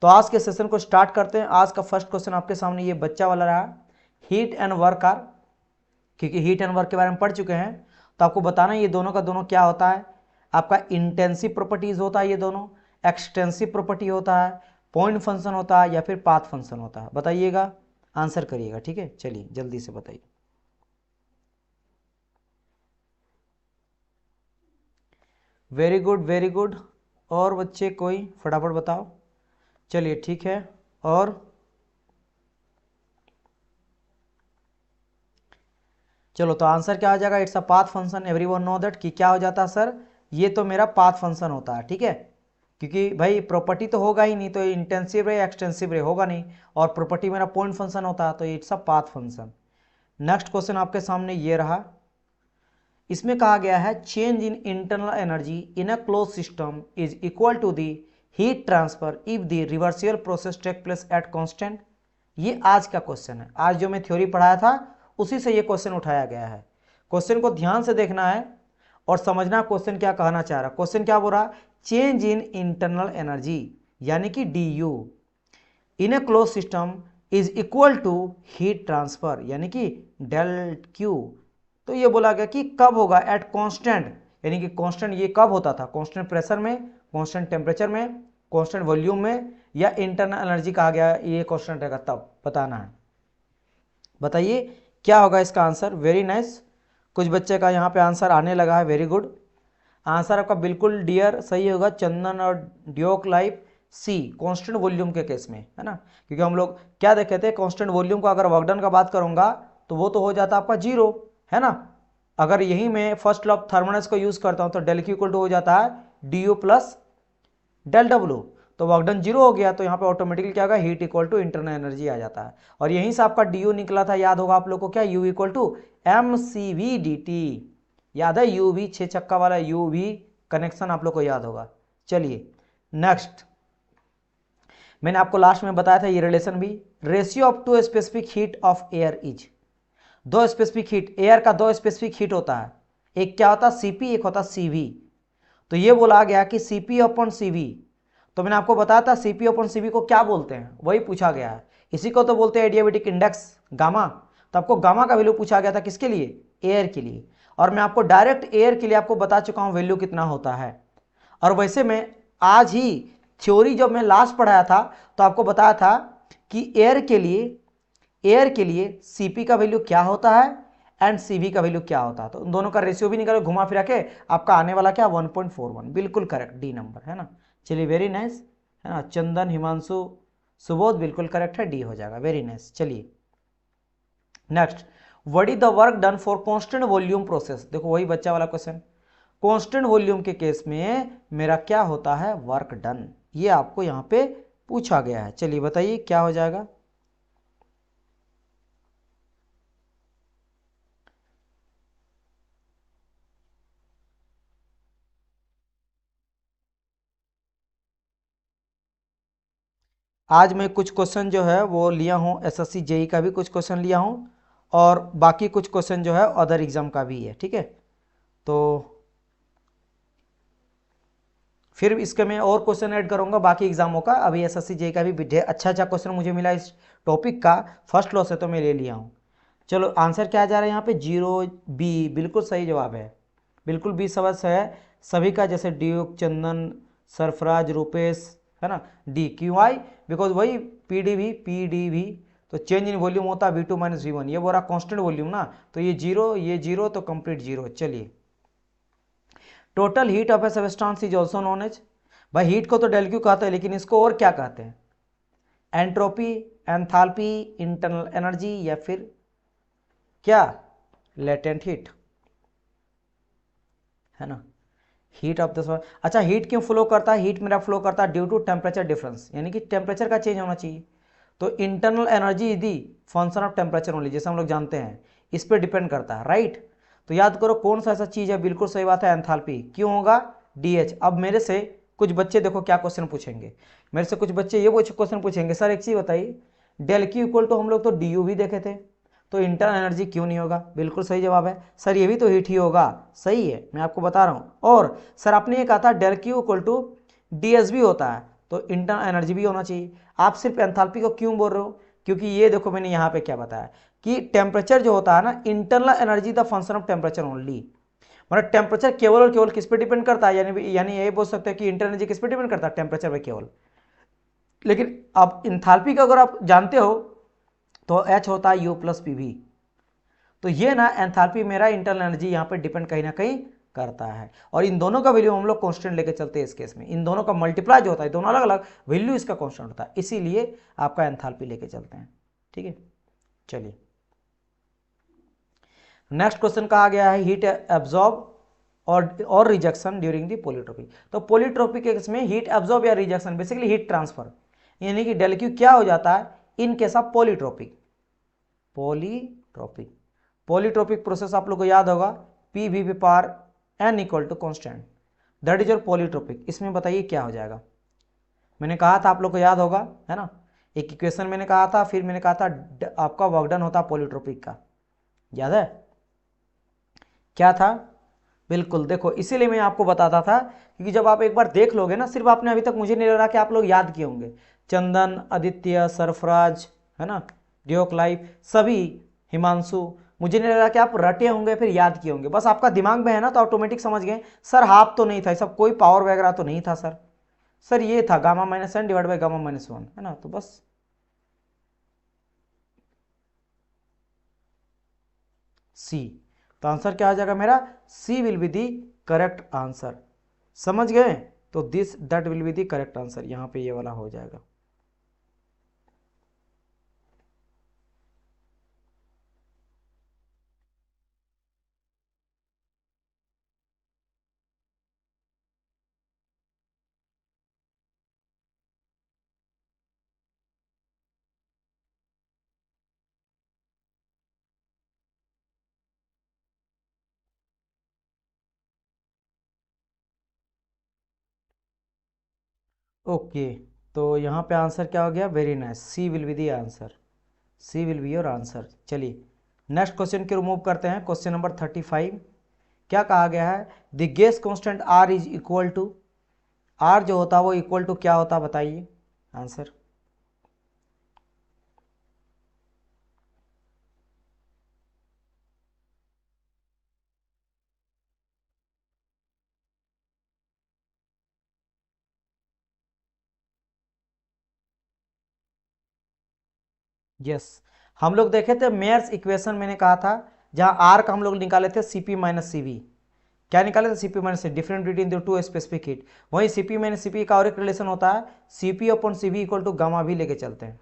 तो आज के सेशन को स्टार्ट करते हैं। आज का फर्स्ट क्वेश्चन आपके सामने ये बच्चा वाला रहा, हीट एंड वर्क आर, क्योंकि हीट एंड वर्क के बारे में पढ़ चुके हैं तो आपको बताना ये दोनों का दोनों क्या होता है। आपका इंटेंसिव प्रॉपर्टीज होता है, ये दोनों एक्सटेंसिव प्रॉपर्टी होता है, पॉइंट फंक्शन होता है या फिर पाथ फंक्शन होता है। बताइएगा, आंसर करिएगा, ठीक है। चलिए जल्दी से बताइए। Very good very good. और बच्चे कोई फटाफट बताओ। चलिए ठीक है। और चलो तो आंसर क्या आ जाएगा, it's a path function. Everyone know that कि क्या हो जाता है सर, ये तो मेरा पाथ फंक्शन होता है, ठीक है। क्योंकि भाई प्रॉपर्टी तो होगा ही नहीं, तो इंटेंसिव रे एक्सटेंसिव रे होगा नहीं, और प्रॉपर्टी मेरा पॉइंट फंक्शन होता है, तो it's a path function. Next question आपके सामने ये रहा। इसमें कहा गया है change in internal energy in a close system is equal to the heat transfer if the reversible process take place at constant. ये आज का क्वेश्चन है, आज जो मैं थ्योरी पढ़ाया था उसी से ये क्वेश्चन उठाया गया है। क्वेश्चन को ध्यान से देखना है और समझना क्वेश्चन क्या कहना चाह रहा। क्वेश्चन क्या बोल रहा, चेंज इन इंटरनल एनर्जी यानी कि D U in a close system is equal to heat transfer यानी कि डेल क्यू। तो ये बोला गया कि कब होगा, एट कांस्टेंट, यानी कि कांस्टेंट ये कब होता था, कांस्टेंट प्रेशर में, कांस्टेंट टेम्परेचर में, कांस्टेंट वॉल्यूम में, या इंटरनल एनर्जी कहा गया ये कांस्टेंट रहेगा, तब बताना है। बताइए क्या होगा इसका आंसर। वेरी नाइस, कुछ बच्चे का यहाँ पे आंसर आने लगा है, वेरी गुड। आंसर आपका बिल्कुल डियर सही होगा, चंदन और ड्योक लाइफ सी, कांस्टेंट वॉल्यूम के केस में, है ना। क्योंकि हम लोग क्या देखे थे, कांस्टेंट वॉल्यूम को अगर वर्क डन का बात करूंगा तो वो तो हो जाता आपका जीरो, है ना। अगर यही मैं फर्स्ट लॉ ऑफ थर्मोडायनेमिक्स को यूज करता हूं तो डेल क्यू इक्वल टू हो जाता है D U plus del W, तो वर्क डन जीरो हो गया, तो यहाँ पे ऑटोमेटिकली क्या होगा, heat equal to internal energy आ जाता है। और यहीं से आपका डी यू निकला था, याद होगा आप लोग को, क्या U equal to M C V D T, याद है यू वी, 6 चक्का वाला यू वी कनेक्शन आप लोग को याद होगा। चलिए नेक्स्ट, मैंने आपको लास्ट में बताया था ये रिलेशन भी, ratio of two specific heat of air is, दो स्पेसिफिक हीट, एयर का दो स्पेसिफिक हीट होता है, एक क्या होता है सीपी, एक होता है सीवी। तो ये बोला गया कि सीपी अपॉन सीवी, तो मैंने आपको बताया था सीपी अपॉन सीवी को क्या बोलते हैं, वही पूछा गया है। इसी को तो बोलते हैं एडियाबेटिक इंडेक्स गामा। तो आपको गामा का वैल्यू पूछा गया था, किसके लिए, एयर के लिए। और मैं आपको डायरेक्ट एयर के लिए आपको बता चुका हूं वैल्यू कितना होता है। और वैसे मैं आज ही थ्योरी जब मैं लास्ट पढ़ाया था तो आपको बताया था कि एयर के लिए सीपी का वैल्यू क्या होता है एंड सीवी का वैल्यू क्या होता है। तो उन दोनों का रेशियो भी निकालो, घुमा फिरा के आपका आने वाला क्या 1.41, बिल्कुल करेक्ट, डी नंबर, है ना। चलिए वेरी नाइस, है ना। चंदन, हिमांशु, सुबोध बिल्कुल करेक्ट है, डी हो जाएगा, वेरी नाइस। चलिए next, what is the work done for constant volume process. देखो वही बच्चा वाला क्वेश्चन, कांस्टेंट वॉल्यूम के केस में मेरा क्या होता है, वर्क डन, ये आपको यहां पे पूछा गया है। चलिए बताइए क्या हो जाएगा। आज मैं कुछ क्वेश्चन जो है वो लिया हूँ, एसएससी जेई का भी कुछ क्वेश्चन लिया हूँ, और बाकी कुछ क्वेश्चन जो है अदर एग्जाम का भी है, ठीक है। तो फिर इसके मैं और क्वेश्चन ऐड करूंगा बाकी एग्जामों का। अभी एसएससी जेई का भी अच्छा अच्छा क्वेश्चन मुझे मिला इस टॉपिक का, फर्स्ट लॉ से, तो मैं ले लिया हूँ। चलो आंसर क्या जा रहा है यहाँ पे, 0B, बिल्कुल सही जवाब है, बिल्कुल बी सबस है सभी का, जैसे ड्यूक, चंदन, सरफराज, रूपेश, है ना। डी क्यू आई, बिकॉज वही पी डी भी, तो चेंज इन वॉल्यूम होता है V2 माइनस V1, ये बोला कांस्टेंट वॉल्यूम ना, तो ये जीरो तो कंप्लीट जीरो। चलिए, total heat of a substance is also known as, भाई हीट को तो डेल क्यू कहते हैं, लेकिन इसको और क्या कहते हैं, एंट्रोपी, एंथैल्पी, इंटरनल एनर्जी, या फिर क्या, लेटेंट हीट, है ना। हीट ऑफ द, अच्छा हीट क्यों फ्लो करता है, हीट मेरा फ्लो करता है ड्यू टू टेम्परेचर डिफरेंस, यानी कि टेम्परेचर का चेंज होना चाहिए। तो internal energy the function of temperature only, जैसे हम लोग जानते हैं, इस पर डिपेंड करता है, राइट। तो याद करो कौन सा ऐसा चीज है, बिल्कुल सही बात है, एंथैल्पी। क्यों होगा, DH। अब मेरे से कुछ बच्चे देखो क्या क्वेश्चन पूछेंगे, मेरे से कुछ बच्चे ये क्वेश्चन पूछेंगे, सर एक चीज बताइए, डेल क्यू इक्वल तो हम लोग तो DU भी देखे थे, तो इंटरनल एनर्जी क्यों नहीं होगा। बिल्कुल सही जवाब है सर, ये भी तो हीट ही होगा, सही है, मैं आपको बता रहा हूं। और सर आपने ये कहा था del Q equal to DS भी होता है, तो इंटरनल एनर्जी भी होना चाहिए। आप सिर्फ एंथैल्पी को क्यों बोल रहे हो, क्योंकि ये देखो मैंने यहाँ पे क्या बताया कि टेम्परेचर जो होता है ना, internal energy the function of temperature only, मतलब टेम्परेचर केवल और केवल किस पे डिपेंड करता है, यानी ये बोल सकते हैं कि इंटरनल एनर्जी किस पे डिपेंड करता है, टेम्परेचर पे केवल। लेकिन अब इंथैल्पी का अगर आप जानते हो तो H होता है U प्लस पी वी। तो ये ना एंथैल्पी मेरा इंटरनल एनर्जी यहाँ पे डिपेंड कहीं ना कहीं करता है, और इन दोनों का वैल्यू हम लोग कांस्टेंट लेके चलते हैं। इस केस में इन दोनों का मल्टीप्लाई जो होता है, दोनों अलग अलग वैल्यू इसका कांस्टेंट होता है, इसीलिए आपका एंथैल्पी लेके चलते हैं। ठीक है, चलिए नेक्स्ट क्वेश्चन कहा गया है हीट एब्जॉर्ब और रिजेक्शन ड्यूरिंग द पॉलीट्रोपी। तो पॉलीट्रोपी के केस में हीट एब्जॉर्ब या रिजेक्शन बेसिकली हीट ट्रांसफर, यानी कि डेल क्यू क्या हो जाता है in case of polytropic. Polytropic process आप लोग को याद होगा P V power N equal to constant, that is your polytropic. इसमें बताइए क्या हो जाएगा। मैंने कहा था आप लोग को याद होगा, है ना, एक इक्वेशन मैंने कहा था, फिर मैंने कहा था आपका वर्क डन होता पॉलीट्रोपिक का, याद है क्या था। बिल्कुल, देखो इसीलिए मैं आपको बताता था, क्योंकि जब आप एक बार देख लोगे ना, सिर्फ आपने अभी तक मुझे नहीं लग रहा कि आप लोग याद किए होंगे, चंदन, आदित्य, सरफराज, है ना, ड्योक लाइफ, सभी, हिमांशु, मुझे नहीं लग रहा कि आप रटे होंगे फिर याद किए होंगे, बस आपका दिमाग में है ना तो ऑटोमेटिक समझ गए सर हाफ तो नहीं था, सब कोई पावर वगैरह तो नहीं था सर ये था gamma minus N divide by gamma minus one, है ना, तो बस सी। तो आंसर क्या आ जाएगा मेरा, C will be the correct answer. समझ गए, तो this that will be the correct answer, यहां पे ये वाला हो जाएगा। ओके, तो यहाँ पे आंसर क्या हो गया, very nice, C will be the answer, C will be your answer. चलिए नेक्स्ट क्वेश्चन की रिमूव करते हैं, क्वेश्चन नंबर 35। क्या कहा गया है, the gas constant R is equal to, R जो होता है वो इक्वल टू क्या होता है बताइए आंसर। यस, हम लोग देखे थे मेयर्स इक्वेशन, मैंने कहा था जहां आर का हम लोग निकाले थे सीपी माइनस सीवी, क्या निकाले थे, CP minus C, different between the two specific heat. वहीं सीपी माइनस सीपी का और एक रिलेशन होता है, CP upon CV equal to gamma भी लेके चलते हैं,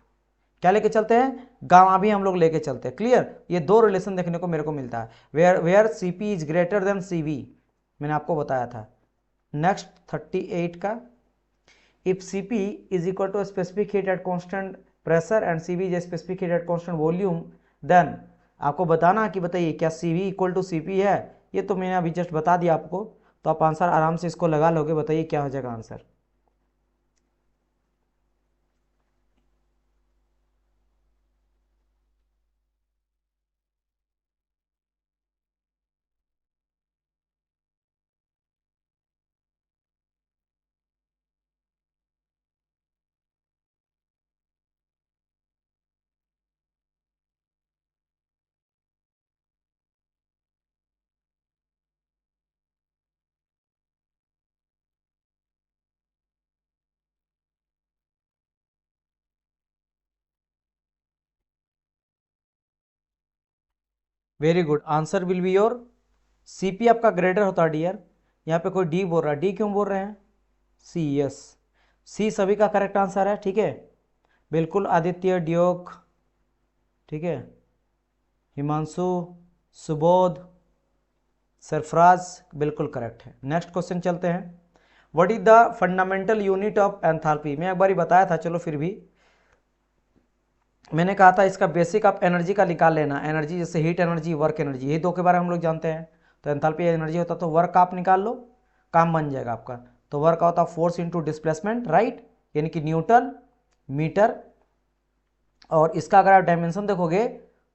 क्या लेके चलते हैं, गामा भी हम लोग लेके चलते हैं। क्लियर, ये दो रिलेशन देखने को मेरे को मिलता है, where CP is greater than CV, मैंने आपको बताया था। नेक्स्ट 38 का, if Cp is equal to a specific heat at constant pressure and Cv is a specific heat at constant volume, then आपको बताना कि बताइए क्या Cv इक्वल टू Cp है, ये तो मैंने अभी जस्ट बता दिया आपको, तो आप आंसर आराम से इसको लगा लोगे, बताइए क्या हो जाएगा answer. Very good, answer will be your Cp आपका ग्रेटर होता है डियर, यहाँ पे कोई डी बोल रहा है, डी क्यों बोल रहे हैं, सी, यस, सी सभी का करेक्ट आंसर है। ठीक है, बिल्कुल, आदित्य, ड्योक, ठीक है, हिमांशु, सुबोध, सरफराज, बिल्कुल करेक्ट है। नेक्स्ट क्वेश्चन चलते हैं, what is the fundamental unit of enthalpy. मैं एक बार ही बताया था, चलो फिर भी मैंने कहा था इसका बेसिक आप एनर्जी का निकाल लेना, एनर्जी जैसे हीट एनर्जी, वर्क एनर्जी, ये दो के बारे में हम लोग जानते हैं। तो एंथैल्पी एनर्जी होता तो वर्क आप निकाल लो, काम बन जाएगा आपका। तो वर्क होता फोर्स इंटू डिस्प्लेसमेंट, राइट, यानी कि न्यूटन मीटर। और इसका अगर आप डायमेंशन देखोगे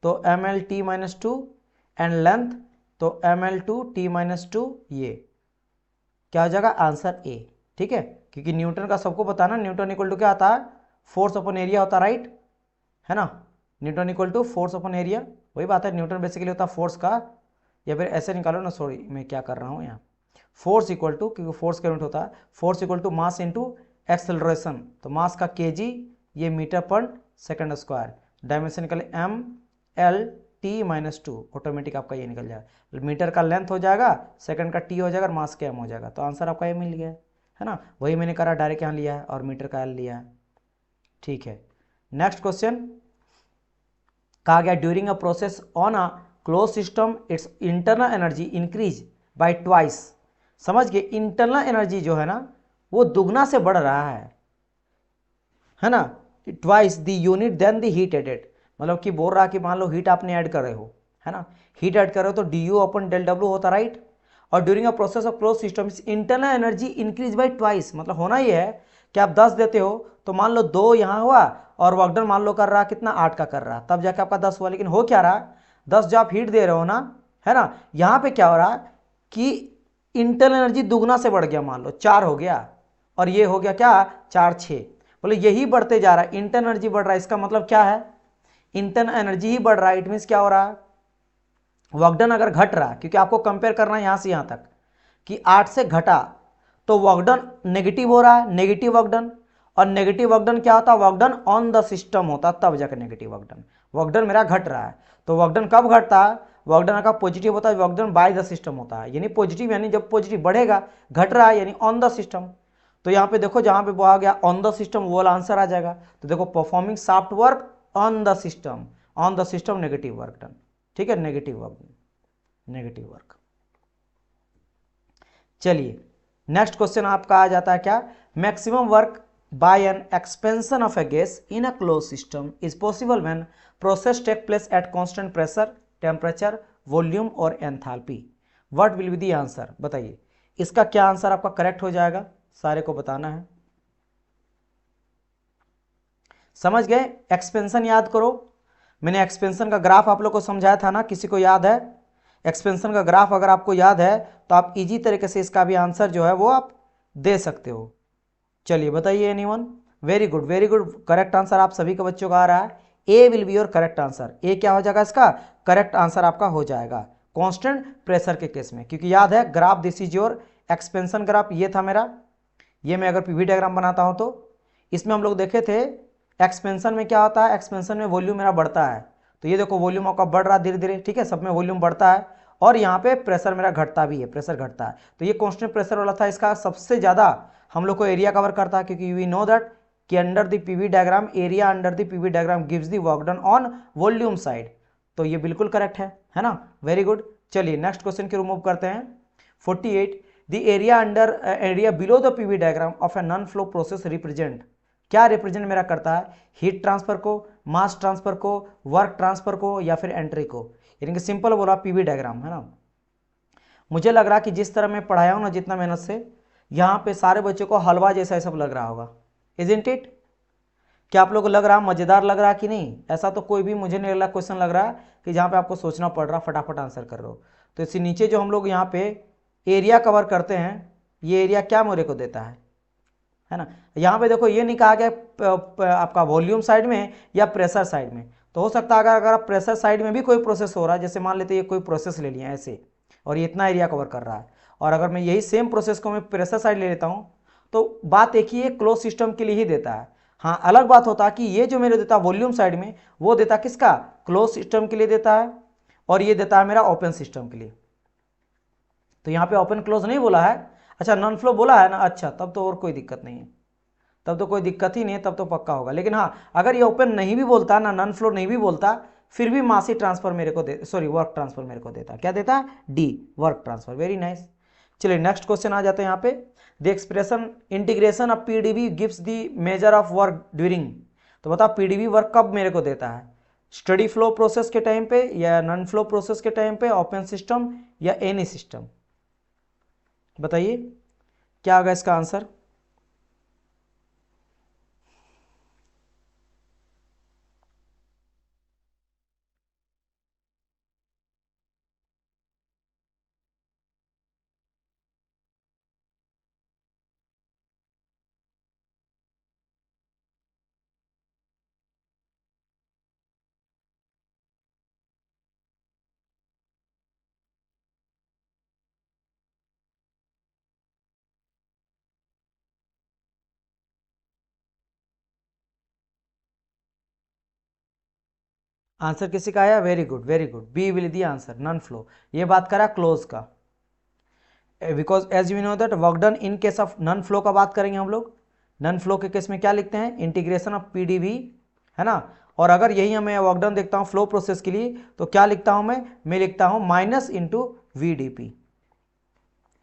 तो M L T minus two and length, तो M L two T minus two, ये क्या हो जाएगा आंसर ए। ठीक है, क्योंकि न्यूटन का सबको पता है ना, न्यूटन इक्वल टू क्या आता है, फोर्स अपॉन एरिया होता है, राइट है ना। Newton equal to force upon area, वही बात है, न्यूटन बेसिकली होता है फोर्स का, या फिर ऐसे निकालो ना, सॉरी मैं क्या कर रहा हूँ यहाँ, फोर्स इक्वल टू, क्योंकि फोर्स का यूनिट होता है, force equal to mass into acceleration, तो मास का केजी, ये मीटर पर सेकंड स्क्वायर, डायमेंशन निकले M L T minus two, automatic आपका ये निकल जाएगा, मीटर का लेंथ हो जाएगा, सेकंड का टी हो जाएगा और मास का एम हो जाएगा, तो आंसर आपका ये मिल गया है ना। वही मैंने करा, डायरेक्ट यहाँ लिया है और मीटर का एल लिया है, ठीक है। नेक्स्ट क्वेश्चन कहा गया during a process on a close system it's internal energy increase by twice. समझ गए, इंटरनल एनर्जी जो है ना वो दुगना से बढ़ रहा है ना, twice the unit then the heat added, मतलब कि बोल रहा कि मान लो हीट आपने ऐड कर रहे हो, है ना, हीट ऐड कर रहे हो तो D U upon del W होता, राइट। और during a process of close system internal energy increase by twice, मतलब होना ये है कि आप 10 देते हो तो मान लो 2 यहाँ हुआ और वर्क डन मान लो कर रहा कितना 8 का कर रहा, तब जाके आपका 10 हुआ, लेकिन हो क्या रहा, 10 जो आप हीट दे रहे हो ना, है ना, यहाँ पे क्या हो रहा कि इंटरनल एनर्जी दुगना से बढ़ गया, मान लो 4 हो गया और ये हो गया क्या 4 6, बोले यही बढ़ते जा रहा है, इंटरनल एनर्जी बढ़ रहा है, इसका मतलब क्या है, इंटरनल एनर्जी ही बढ़ रहा है, इट मीन्स क्या हो रहा है, वर्क डन अगर घट रहा है, क्योंकि आपको कंपेयर करना है यहां से यहां तक कि 8 से घटा तो वर्क डन नेगेटिव हो रहा है, नेगेटिव वर्क डन, और नेगेटिव वर्क डन क्या होता है, work done on the system होता, तब जाकर नेगेटिव वर्क डन मेरा घट रहा है, तो वर्क डन कब घटता है, वर्क डन का पॉजिटिव होता है, work done by the system होता है, यानी पॉजिटिव, यानी जब पॉजिटिव बढ़ेगा, घट रहा है यानी ऑन द सिस्टम, तो यहाँ पे देखो जहां पे वो आ गया ऑन द सिस्टम, वो वाला आंसर आ जाएगा, तो देखो performing soft work on the system, on the system negative work done, ठीक है, नेगेटिव वर्क। चलिए नेक्स्ट क्वेश्चन आपका आ जाता है क्या, maximum work by an expansion of a gas in a close system is possible when process take place at constant pressure, temperature, volume और enthalpy. What will be the answer, बताइए इसका क्या answer आपका करेक्ट हो जाएगा, सारे को बताना है। समझ गए, एक्सपेंशन याद करो, मैंने एक्सपेंशन का ग्राफ आप लोग को समझाया था ना, किसी को याद है, एक्सपेंशन का ग्राफ अगर आपको याद है तो आप इजी तरीके से इसका भी आंसर जो है वो आप दे सकते हो। चलिए बताइए anyone, very good very good, correct answer आप सभी के बच्चों का आ रहा है, A will be your correct answer, A क्या हो जाएगा इसका करेक्ट आंसर आपका हो जाएगा कांस्टेंट प्रेशर के केस में, क्योंकि याद है graph this is your expansion graph, ये था मेरा, ये मैं अगर पीवी डायग्राम बनाता हूं तो इसमें हम लोग देखे थे एक्सपेंशन में क्या होता है, एक्सपेंशन में वॉल्यूम मेरा बढ़ता है, तो ये देखो वॉल्यूम आपका बढ़ रहा है धीरे धीरे, ठीक है, सब में वॉल्यूम बढ़ता है, और यहाँ पे प्रेशर मेरा घटता भी है, प्रेशर घटता है, तो ये कांस्टेंट प्रेशर वाला था, इसका सबसे ज़्यादा हम लोग को एरिया कवर करता है, क्योंकि वी नो दैट कि under the PV diagram area under the PV diagram gives the work done on volume side, तो ये बिल्कुल करेक्ट है ना, वेरी गुड। चलिए नेक्स्ट क्वेश्चन की रिमूव करते हैं, 48 the area under area below the PV diagram of a non flow process represent, क्या रिप्रेजेंट मेरा करता है, हीट ट्रांसफर को, मास ट्रांसफर को, वर्क ट्रांसफर को, या फिर एंट्री को, यानी कि सिंपल बोला पीवी डायग्राम है ना। मुझे लग रहा कि जिस तरह मैं पढ़ाया हूं ना जितना मेहनत से, यहाँ पे सारे बच्चों को हलवा जैसा सब लग रहा होगा, इजंट इट, क्या आप लोग को लग रहा मजेदार लग रहा कि नहीं, ऐसा तो कोई भी मुझे नहीं लग रहा क्वेश्चन लग रहा कि जहाँ पे आपको सोचना पड़ रहा फटाफट आंसर कर रहे हो, तो इसी नीचे जो हम लोग यहाँ पे एरिया कवर करते हैं, ये एरिया क्या मेरे को देता है ना, यहाँ पे देखो ये नहीं कहा गया आपका वॉल्यूम साइड में या प्रेशर साइड में, तो हो सकता है अगर आप प्रेशर साइड में भी कोई प्रोसेस हो रहा है, जैसे मान लेते ये कोई प्रोसेस ले लिया ऐसे और ये इतना एरिया कवर कर रहा है, और अगर मैं यही सेम प्रोसेस को मैं प्रेशर साइड ले लेता हूँ, तो बात एक ही है क्लोज सिस्टम के लिए ही देता है, हाँ अलग बात होता है कि ये जो मेरे देता है वॉल्यूम साइड में, वो देता किसका, क्लोज सिस्टम के लिए देता है, और ये देता है मेरा ओपन सिस्टम के लिए, तो यहाँ पे ओपन क्लोज नहीं बोला है, अच्छा नॉन फ्लो बोला है ना, अच्छा तब तो और कोई दिक्कत नहीं है, तब तो कोई दिक्कत ही नहीं है, तब तो पक्का होगा, लेकिन हाँ अगर ये ओपन नहीं भी बोलता ना, नॉन फ्लो नहीं भी बोलता, फिर भी मासी ट्रांसफर मेरे को दे, सॉरी वर्क ट्रांसफर मेरे को देता, क्या देता D, work transfer, very nice. चलिए नेक्स्ट क्वेश्चन आ जाते हैं यहाँ पे, the expression integration of PDV gives the measure of work during, तो बताओ पीडीवी वर्क कब मेरे को देता है, स्टडी फ्लो प्रोसेस के टाइम पे, या नॉन फ्लो प्रोसेस के टाइम पे, ओपन सिस्टम या एनी सिस्टम, बताइए क्या होगा इसका आंसर। आंसर किसी का आया? Very good very good, B will the answer, non flow. ये बात करा क्लोज का, because as you know that work done in case of non flow का बात करेंगे हम लोग। नॉन फ्लो के केस में क्या लिखते हैं? इंटीग्रेशन ऑफ पीडीवी, है ना। और अगर यही हमें वर्क डन देखता हूँ फ्लो प्रोसेस के लिए, तो क्या लिखता हूँ मैं लिखता हूँ माइनस इंटू वीडीपी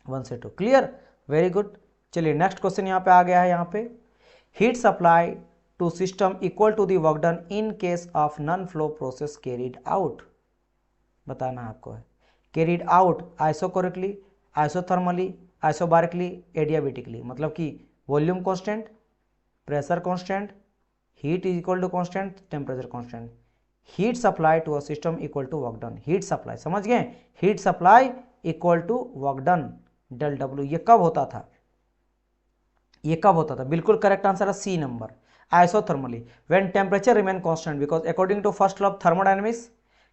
1 से 2। Clear, very good. चलिए नेक्स्ट क्वेश्चन यहाँ पे आ गया है। यहाँ पे heat supply to system equal to the work done in case of non flow process carried out, बताना आपको है। Carried out isochorically, isothermally, isobarically, adiabatically, मतलब कि volume constant, pressure constant, heat is equal to constant, temperature constant. Heat supply to a system equal to work done, heat supply समझ गए, heat supply equal to work done del W. ये कब होता था? ये कब होता था? बिल्कुल करेक्ट आंसर है C number, isothermally, when temperature remain constant, because according to first law of thermodynamics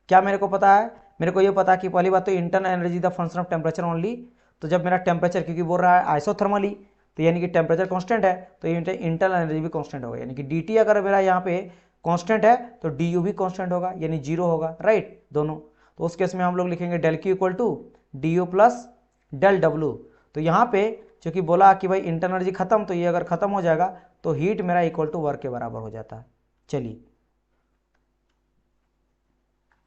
क्या मेरे को पता है? मेरे को ये पता है कि पहली बात तो internal energy the function of temperature only. तो जब मेरा टेम्परेचर, क्योंकि बोल रहा है आइसोथर्मली, तो यानी कि टेम्परेचर कांस्टेंट है, तो इंटरनल एनर्जी भी कांस्टेंट होगा, यानी कि dt अगर मेरा यहाँ पे कांस्टेंट है तो du भी कांस्टेंट होगा, यानी जीरो होगा, राइट, दोनों। तो उस केस में हम लोग लिखेंगे del Q equal to D U plus del W. तो यहाँ पे क्योंकि बोला कि भाई इंटरनल एनर्जी खत्म, तो ये अगर खत्म हो जाएगा तो हीट मेरा इक्वल टू वर्क के बराबर हो जाता है। चलिए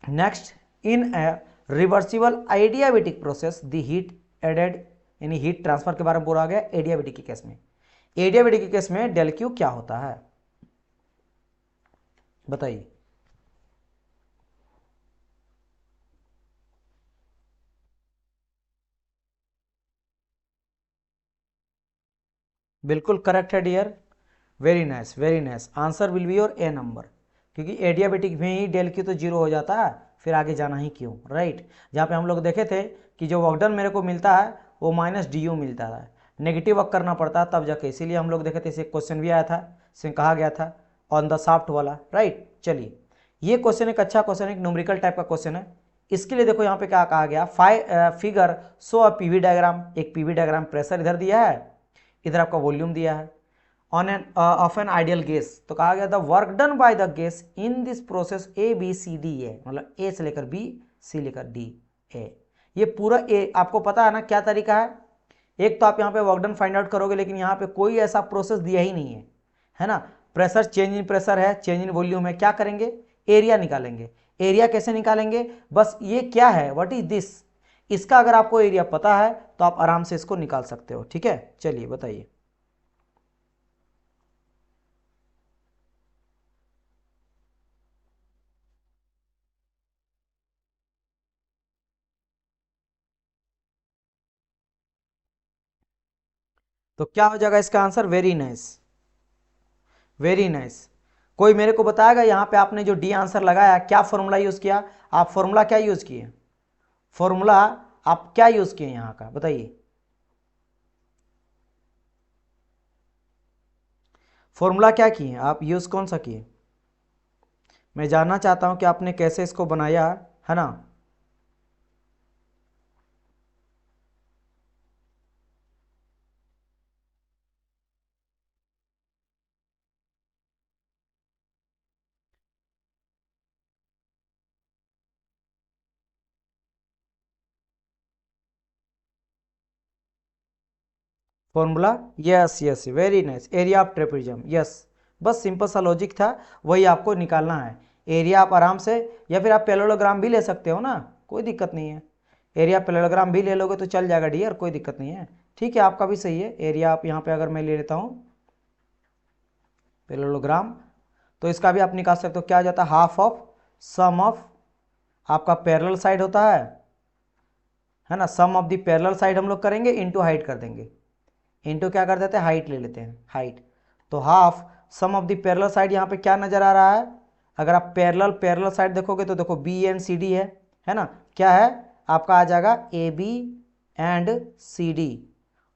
next, in a reversible adiabatic process the heat added, यानी हीट ट्रांसफर के बारे में बोला गया एडियाबेटिक के केस में। एडियाबेटिक के केस में डेल क्यू क्या होता है बताइए? बिल्कुल करेक्ट है dear, very nice very nice, answer will be your A number, क्योंकि एडियाबेटिक में ही डेल क्यू तो जीरो हो जाता है, फिर आगे जाना ही क्यों, राइट। जहाँ पे हम लोग देखे थे कि जो वर्क डन मेरे को मिलता है वो माइनस डी यू मिलता है, नेगेटिव वर्क करना पड़ता है तब जाके, इसीलिए हम लोग देखे थे, इसे क्वेश्चन भी आया था, इसे कहा गया था ऑन द शाफ्ट वाला, राइट। चलिए ये क्वेश्चन एक अच्छा क्वेश्चन है, एक न्यूमेरिकल टाइप का क्वेश्चन है। इसके लिए देखो यहाँ पे क्या कहा गया, figure show a PV diagram, एक पीवी डायग्राम, प्रेशर इधर दिया है, इधर आपका वॉल्यूम दिया है, on an of an ideal gas. तो कहा गया the work done by the gas in this process A B C D A, मतलब ए से लेकर बी, सी लेकर डी, ए। ये पूरा ए आपको पता है ना क्या तरीका है? एक तो आप यहाँ पे वर्क डन फाइंड आउट करोगे, लेकिन यहाँ पे कोई ऐसा प्रोसेस दिया ही नहीं है ना। प्रेशर चेंज इन प्रेशर है, चेंज इन वॉल्यूम है, क्या करेंगे? एरिया निकालेंगे। एरिया कैसे निकालेंगे? बस ये क्या है, व्हाट इज दिस, इसका अगर आपको एरिया पता है तो आप आराम से इसको निकाल सकते हो, ठीक है। चलिए बताइए। तो क्या हो जाएगा इसका answer? Very nice very nice. कोई मेरे को बताएगा यहाँ पे आपने जो डी आंसर लगाया क्या फॉर्मूला यूज किया? आप फॉर्मूला क्या यूज किए? फॉर्मूला आप क्या यूज किए यहाँ का बताइए? फॉर्मूला क्या किए आप, यूज कौन सा किए? मैं जानना चाहता हूँ कि आपने कैसे इसको बनाया, है ना। Formula, yes yes, very nice, area of trapezium, yes. बस सिंपल सा लॉजिक था, वही आपको निकालना है। एरिया आप आराम से, या फिर आप पैरेललोग्राम भी ले सकते हो ना, कोई दिक्कत नहीं है। एरिया पैरेललोग्राम भी ले लोगे तो चल जाएगा डियर, कोई दिक्कत नहीं है। ठीक है, आपका भी सही है। एरिया आप यहाँ पे अगर मैं ले लेता हूँ पैरेललोग्राम, तो इसका भी आप निकाल सकते हो। क्या हो जाता है? हाफ ऑफ सम ऑफ आपका पैरेलल साइड होता है ना, सम ऑफ द पैरेलल साइड हम लोग करेंगे, इनटू हाइट कर देंगे, इनटू क्या कर देते हैं, हाइट ले लेते हैं, हाइट। तो half sum of the parallel side, यहाँ पे क्या नजर आ रहा है? अगर आप पैरेलल पैरेलल साइड देखोगे तो देखो बी एंड सी डी है ना, क्या है आपका आ जाएगा A B and C D,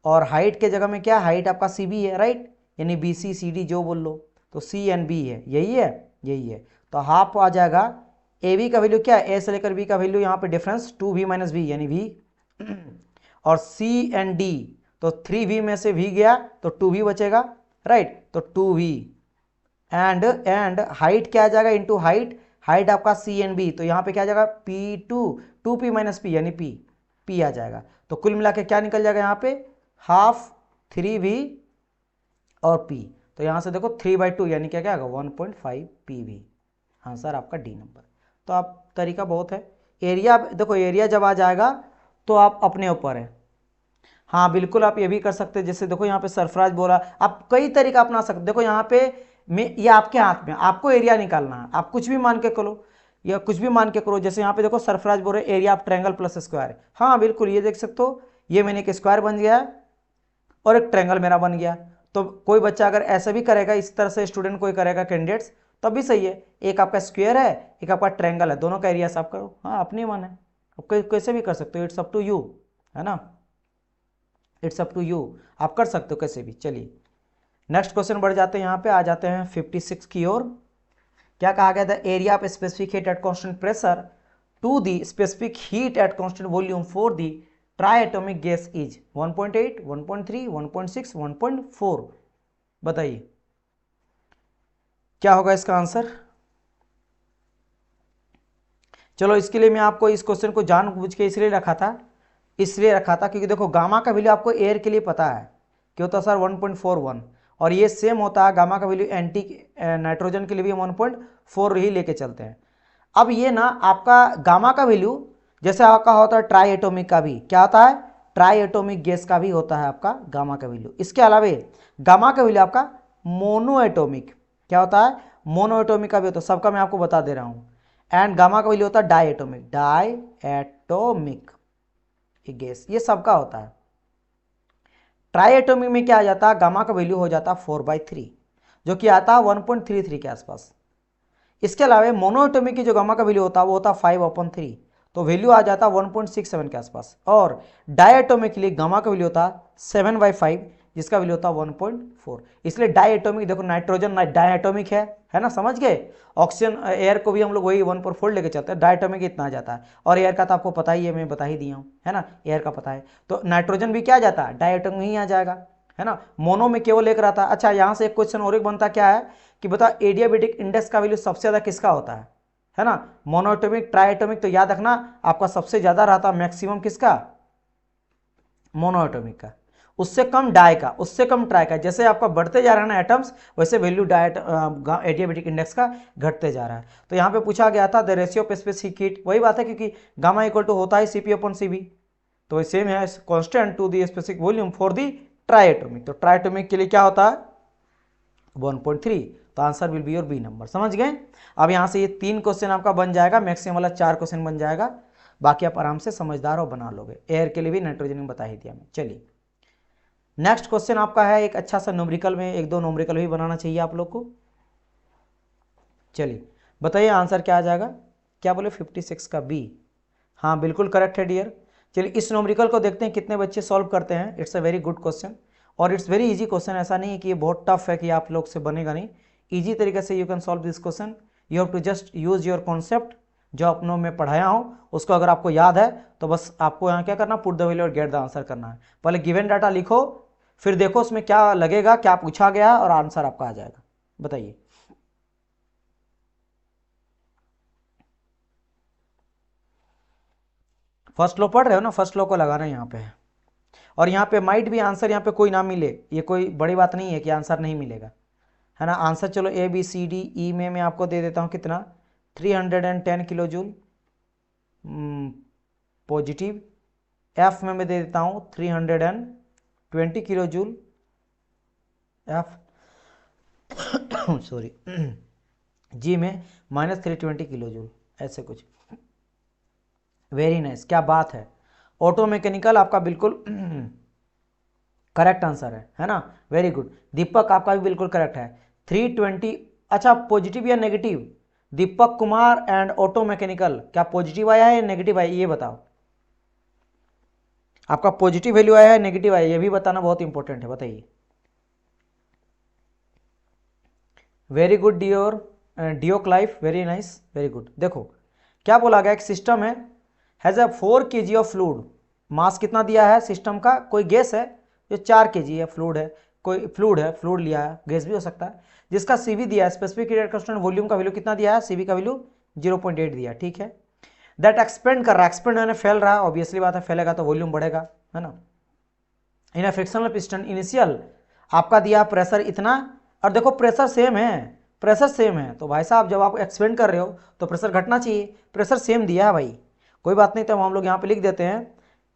और हाइट के जगह में क्या, हाइट आपका सी बी है, राइट, यानी बी सी सी डी जो बोल लो, तो सी एंड बी है, यही है, यही है। तो हाफ आ जाएगा, ए बी का वैल्यू क्या है, ए से लेकर बी का वैल्यू यहाँ पे डिफरेंस 2v माइनस वी, यानी वी, और सी एंड डी, तो 3v में से v गया तो 2v बचेगा, राइट, तो 2v एंड हाइट क्या आ जाएगा, इंटू हाइट, हाइट आपका सी एंड बी, तो यहाँ पे क्या आ जाएगा टू पी माइनस पी यानी पी आ जाएगा। तो कुल मिला के क्या निकल जाएगा यहाँ पे हाफ 3v और p, तो यहाँ से देखो 3/2 यानी क्या क्या आएगा 1.5 pv, आंसर आपका डी नंबर। तो आप तरीका बहुत है। एरिया देखो, एरिया जब आ जाएगा तो आप अपने ऊपर है। हाँ बिल्कुल आप ये भी कर सकते हैं, जैसे देखो यहाँ पे सरफराज बोला, आप कई तरीका अपना सकते। देखो यहाँ पे ये आपके हाथ में, आपको एरिया निकालना है, आप कुछ भी मान के करो या कुछ भी मान के करो। जैसे यहाँ पे देखो सरफराज बोल रहे area of triangle plus square, हाँ बिल्कुल ये देख सकते हो, ये मैंने एक स्क्वायर बन गया और एक ट्रायंगल मेरा बन गया। तो कोई बच्चा अगर ऐसा भी करेगा, इस तरह से स्टूडेंट कोई करेगा कैंडिडेट्स, तब भी सही है। एक आपका स्क्वायर है, एक आपका ट्रायंगल है, दोनों का एरिया साफ करो, हाँ अपनी मन है, कैसे भी कर सकते हो, इट्स अप टू यू, है ना, इट्स अप टू यू, आप कर सकते हो कैसे भी। चलिए नेक्स्ट क्वेश्चन बढ़ जाते हैं, यहाँ पे आ जाते हैं 56 की ओर। क्या कहा गया था, area of specific heat at constant pressure to the specific heat at constant volume for the triatomic gas is 1.8, 1.3, 1.6, 1.4। बताइए क्या होगा इसका आंसर। चलो इसके लिए मैं आपको इस क्वेश्चन को जानबूझ के इसलिए रखा था क्योंकि देखो गामा का वैल्यू आपको एयर के लिए पता है कि होता है सर 1.41, और ये सेम होता है गामा का वैल्यू एंटी नाइट्रोजन के लिए भी 1.4 ही लेके चलते हैं। अब ये ना आपका गामा का वैल्यू जैसे आपका होता है ट्राई एटोमिक का भी क्या होता है, ट्राई एटोमिक गैस का भी होता है आपका गामा का वैल्यू। इसके अलावा गामा का वैल्यू आपका मोनो एटोमिक क्या होता है, मोनो एटोमिक का भी होता है, सबका मैं आपको बता दे रहा हूँ। एंड गामा का वैल्यू होता है डाई एटोमिक गैस, ये सबका होता है। ट्राई एटोमिक में क्या आ जाता है, गामा का वैल्यू हो जाता है 4/3 जो कि आता है 1.33 के आसपास। इसके अलावा मोनो एटोमिक की जो गामा का वैल्यू होता है वो होता है 5/3, तो वैल्यू आ जाता है 1.67 के आसपास। और डाई एटोमिक के लिए गामा का वैल्यू होता है 7/5 जिसका वैल्यू होता है 1.4। इसलिए डाई एटोमिक, देखो नाइट्रोजन डाई एटोमिक है ना, समझ गए। ऑक्सीजन एयर को भी हम लोग वही 1/4 लेके चलते हैं, डाई एटोमिक इतना आ जाता है। और एयर का तो आपको पता ही है, मैं बता ही दिया हूँ, है ना, एयर का पता है। तो नाइट्रोजन भी क्या आ जाता है, डाई एटोमिक ही आ जाएगा, है ना। मोनो में केवल एक रहता है। अच्छा यहाँ से एक क्वेश्चन और एक बनता क्या है कि बता एडियाबेटिक इंडेक्स का वैल्यू सबसे ज्यादा किसका होता है ना, मोनोएटॉमिक ट्राइएटॉमिक, तो याद रखना आपका सबसे ज्यादा रहता मैक्सिमम किसका, मोनोएटॉमिक का, उससे कम डाई का, उससे कम ट्राई का। जैसे आपका बढ़ते जा रहा है ना एटम्स, वैसे वैल्यू एडियाबेटिक इंडेक्स का घटते जा रहा है। तो यहाँ पे पूछा गया था the ratio of specific heat, वही बात है क्योंकि गामा इक्वल टू होता है CP/CV, तो सेम है constant to the specific volume for the triatomic. तो ट्राइएटॉमिक के लिए क्या होता है 1.3, तो answer will be your B number, समझ गए। अब यहाँ से ये 3 क्वेश्चन आपका बन जाएगा, मैक्सिमम वाला 4 क्वेश्चन बन जाएगा, बाकी आप आराम से समझदार हो बना लोगे। एयर के लिए भी नाइट्रोजन में बता ही दिया मैं। चलिए नेक्स्ट क्वेश्चन आपका है एक अच्छा सा न्यूमेरिकल में, 1-2 न्यूमेरिकल भी बनाना चाहिए आप लोग को। चलिए बताइए आंसर क्या आ जाएगा, क्या बोले 56 का बी, हाँ बिल्कुल करेक्ट है डियर। चलिए इस न्यूमेरिकल को देखते हैं कितने बच्चे सॉल्व करते हैं। It's a very good question और इट्स वेरी इजी क्वेश्चन, ऐसा नहीं है कि ये बहुत टफ है कि आप लोग से बनेगा नहीं। इजी तरीके से you can solve this question, you have to just use your concept जो अपनों में पढ़ाया हूँ उसको अगर आपको याद है तो बस आपको यहाँ क्या करना, पुट द वैल्यू और गेट द आंसर करना है। पहले गिवन डाटा लिखो, फिर देखो उसमें क्या लगेगा, क्या पूछा गया और आंसर आपका आ जाएगा। बताइए फर्स्ट लॉ पढ़ रहे हो ना, फर्स्ट लॉ को लगाना है यहाँ पे। और यहाँ पे माइट भी आंसर यहाँ पे कोई ना मिले, ये कोई बड़ी बात नहीं है कि आंसर नहीं मिलेगा, है ना। आंसर चलो ABCDE में मैं आपको दे देता हूँ कितना, 310 किलो जूल पॉजिटिव। F में मैं दे देता हूँ 320 kilo joule F sorry G में -320 किलो जूल, ऐसे कुछ। वेरी नाइस, क्या बात है, ऑटो मैकेनिकल आपका बिल्कुल करेक्ट आंसर है ना, वेरी गुड। दीपक आपका भी बिल्कुल करेक्ट है 320। अच्छा पॉजिटिव या negative, Deepak Kumar and auto mechanical, क्या पॉजिटिव आया है या नेगेटिव आया ये बताओ। आपका पॉजिटिव वैल्यू आया है नेगेटिव आया, ये भी बताना बहुत इंपॉर्टेंट है, बताइए। वेरी गुड डियोक लाइफ, वेरी नाइस, वेरी गुड। देखो क्या बोला गया, एक सिस्टम है has a 4 kg of fluid, mass कितना दिया है सिस्टम का, कोई गैस है जो 4 kg है, फ्लूड है, कोई फ्लूड लिया है, गैस भी हो सकता है, जिसका CV दिया है, स्पेसिफिक हीट कांस्टेंट वॉल्यूम का वैल्यू कितना दिया है, CV का वैल्यू 0.8 दिया, ठीक है। दैट एक्सपेंड कर रहा है, एक्सपेंड यानी फैल रहा है, ऑब्वियसली बात है, फैलेगा तो वॉल्यूम बढ़ेगा, है ना। इन अ फ्रिक्शनल पिस्टन इनिशियल आपका दिया प्रेशर इतना, और देखो प्रेशर सेम है, प्रेशर सेम है, तो भाई साहब जब आप एक्सपेंड कर रहे हो तो प्रेशर घटना चाहिए, प्रेशर सेम दिया है भाई, कोई बात नहीं। तो हम लोग यहाँ पे लिख देते हैं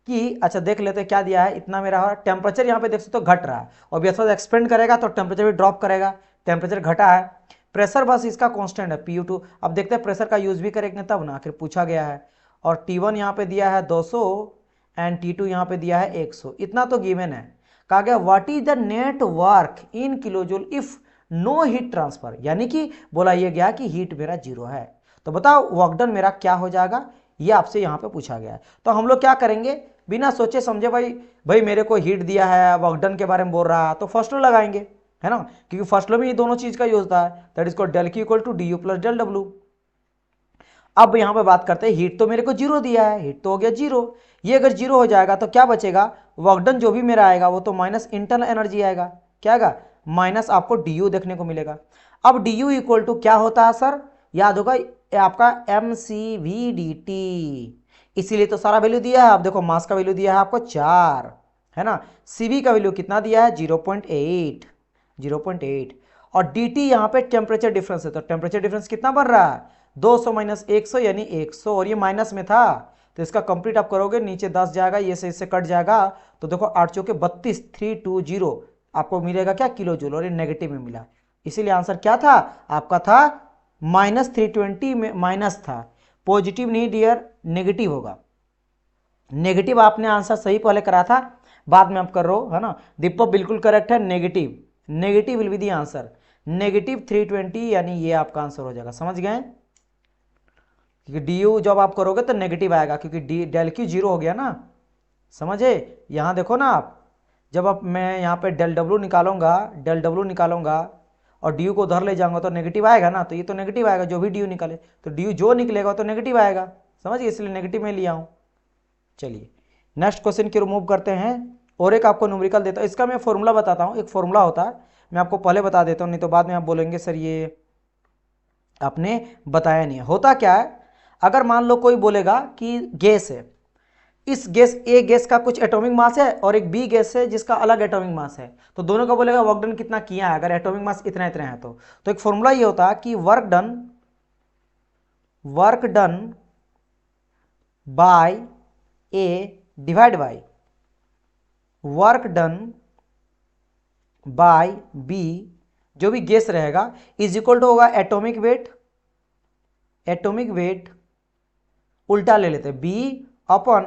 कि अच्छा देख लेते हैं क्या दिया है, इतना मेरा टेम्परेचर यहाँ पे देख सकते हो घट रहा है, और ऑब्वियसली एक्सपेंड करेगा तो टेम्परेचर भी ड्रॉप करेगा, टेम्परेचर घटा है, प्रेशर बस इसका कांस्टेंट है PU2। अब देखते हैं प्रेशर का यूज भी करेंगे तब ना, आखिर पूछा गया है। और T1 यहाँ पे दिया है 200 एंड T2 यहाँ पे दिया है 100, इतना तो गिवन है। कहा गया what is the net work in kilojoule if no heat transfer, यानी कि बोला ये गया कि हीट मेरा 0 है, तो बताओ वर्क डन मेरा क्या हो जाएगा, ये आपसे यहाँ पे पूछा गया है। तो हम लोग क्या करेंगे, बिना सोचे समझे, भाई मेरे को हीट दिया है, वर्क डन के बारे में बोल रहा है, तो फर्स्ट लो लगाएंगे, है ना, क्योंकि फर्स्ट लो में ये दोनों चीज का यूज होता है, that is called del Q equal to DU plus del W। अब यहां पे बात करते हैं, हीट तो मेरे को 0 दिया है, हीट तो हो गया 0, ये अगर 0 हो जाएगा तो क्या बचेगा, वर्क डन जो भी मेरा आएगा वो तो माइनस इंटरनल एनर्जी आएगा, क्या आएगा, माइनस आपको DU देखने को मिलेगा। अब DU इक्वल टू क्या होता है सर, याद होगा आपका mCV/dt, इसीलिए तो सारा वैल्यू दिया है। अब देखो मास का वैल्यू दिया है आपको 4, है ना, CV का वैल्यू कितना दिया है 0.8, 0.8, और dt यहाँ पे टेम्परेचर डिफरेंस है, तो टेम्परेचर डिफरेंस कितना बन रहा है 200 माइनस 100 यानी 100, और ये माइनस में था तो इसका कंप्लीट आप करोगे, नीचे 10 जाएगा, ये से इससे कट जाएगा, तो देखो 8 चौके 32, 320 आपको मिलेगा क्या किलो जूल, और ये नेगेटिव में मिला, इसीलिए आंसर क्या था आपका था -320 में माइनस था, पॉजिटिव नहीं डियर, नेगेटिव होगा, नेगेटिव आपने आंसर सही पहले करा था, बाद में आप कर रहे हो, है ना। दीपक बिल्कुल करेक्ट है, negative, negative will be the answer, negative 320 यानी ये आपका आंसर हो जाएगा, समझ गए, क्योंकि DU जब आप करोगे तो नेगेटिव आएगा, क्योंकि डेल Q 0 हो गया ना, समझे। यहां देखो ना आप, जब आप मैं यहाँ पे डेल W निकालूंगा, डेल W निकालूंगा और DU को उधर ले जाऊंगा तो नेगेटिव आएगा ना, तो ये तो नेगेटिव आएगा, जो भी DU निकाले तो DU जो निकलेगा तो नेगेटिव आएगा, समझिए, इसलिए नेगेटिव में लिया हूं। चलिए नेक्स्ट क्वेश्चन की रिमूव करते हैं, और एक आपको न्यूमेरिकल देता हूँ, इसका मैं फॉर्मूला बताता हूँ, एक फॉर्मूला होता है, मैं आपको पहले बता देता हूँ, नहीं तो बाद में आप बोलेंगे सर ये आपने बताया नहीं है। होता क्या है, अगर मान लो कोई बोलेगा कि गैस है, इस गैस ए गैस का कुछ एटॉमिक मास है और एक बी गैस है जिसका अलग एटॉमिक मास है, तो दोनों का बोलेगा वर्क डन कितना किया है, अगर एटॉमिक मास इतना इतना है तो एक फॉर्मूला ये होता है कि work done by A divide by work done by B, जो भी गैस रहेगा, इज इक्वल टू होगा एटॉमिक वेट उल्टा ले लेते हैं B upon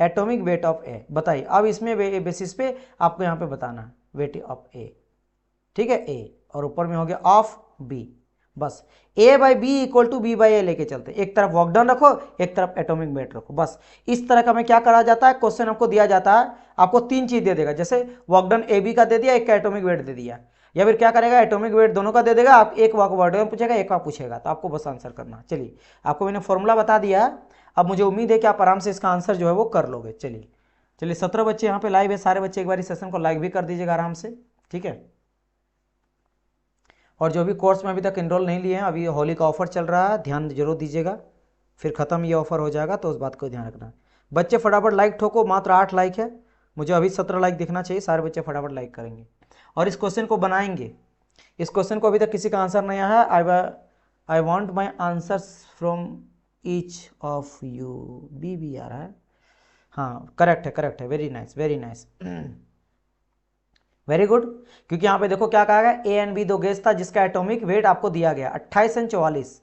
atomic weight of A. बताइए अब इसमें बेसिस पे आपको यहां पे बताना है वेट ऑफ ए, ठीक है, ए, और ऊपर में हो गया ऑफ बी, बस A by B equal to B by A लेके चलते, एक तरफ वर्क डन रखो, एक तरफ एटॉमिक वेट रखो, बस इस तरह का में क्या करा जाता है, क्वेश्चन आपको दिया जाता है, आपको 3 चीज दे देगा, जैसे वर्क डन ए बी का दे दिया, एक का एटॉमिक वेट दे दिया, या फिर क्या करेगा एटॉमिक वेट दोनों का दे देगा, आप एक वर्क डन पूछेगा, एक का पूछेगा, तो आपको बस आंसर करना। चलिए आपको मैंने फॉर्मूला बता दिया, अब मुझे उम्मीद है कि आप आराम से इसका आंसर जो है वो कर लोगे। चलिए 17 बच्चे यहाँ पे लाइव है, सारे बच्चे एक बार इस सेशन को लाइक भी कर दीजिएगा आराम से, ठीक है। और जो भी कोर्स में अभी तक इनरोल नहीं लिए हैं, अभी होली का ऑफर चल रहा है, ध्यान जरूर दीजिएगा, फिर ख़त्म ये ऑफर हो जाएगा, तो उस बात को ध्यान रखना। बच्चे फटाफट लाइक ठोको, मात्र 8 लाइक है, मुझे अभी 17 लाइक दिखना चाहिए, सारे बच्चे फटाफट लाइक करेंगे और इस क्वेश्चन को बनाएंगे। इस क्वेश्चन को अभी तक किसी का आंसर नहीं आया है, I want my answers from each of you, B आ रहा है, हाँ करेक्ट है, वेरी नाइस वेरी गुड, क्योंकि यहाँ पे देखो क्या कहा गया, ए एंड बी दो गैस था जिसका एटॉमिक वेट आपको दिया गया 28 and 44,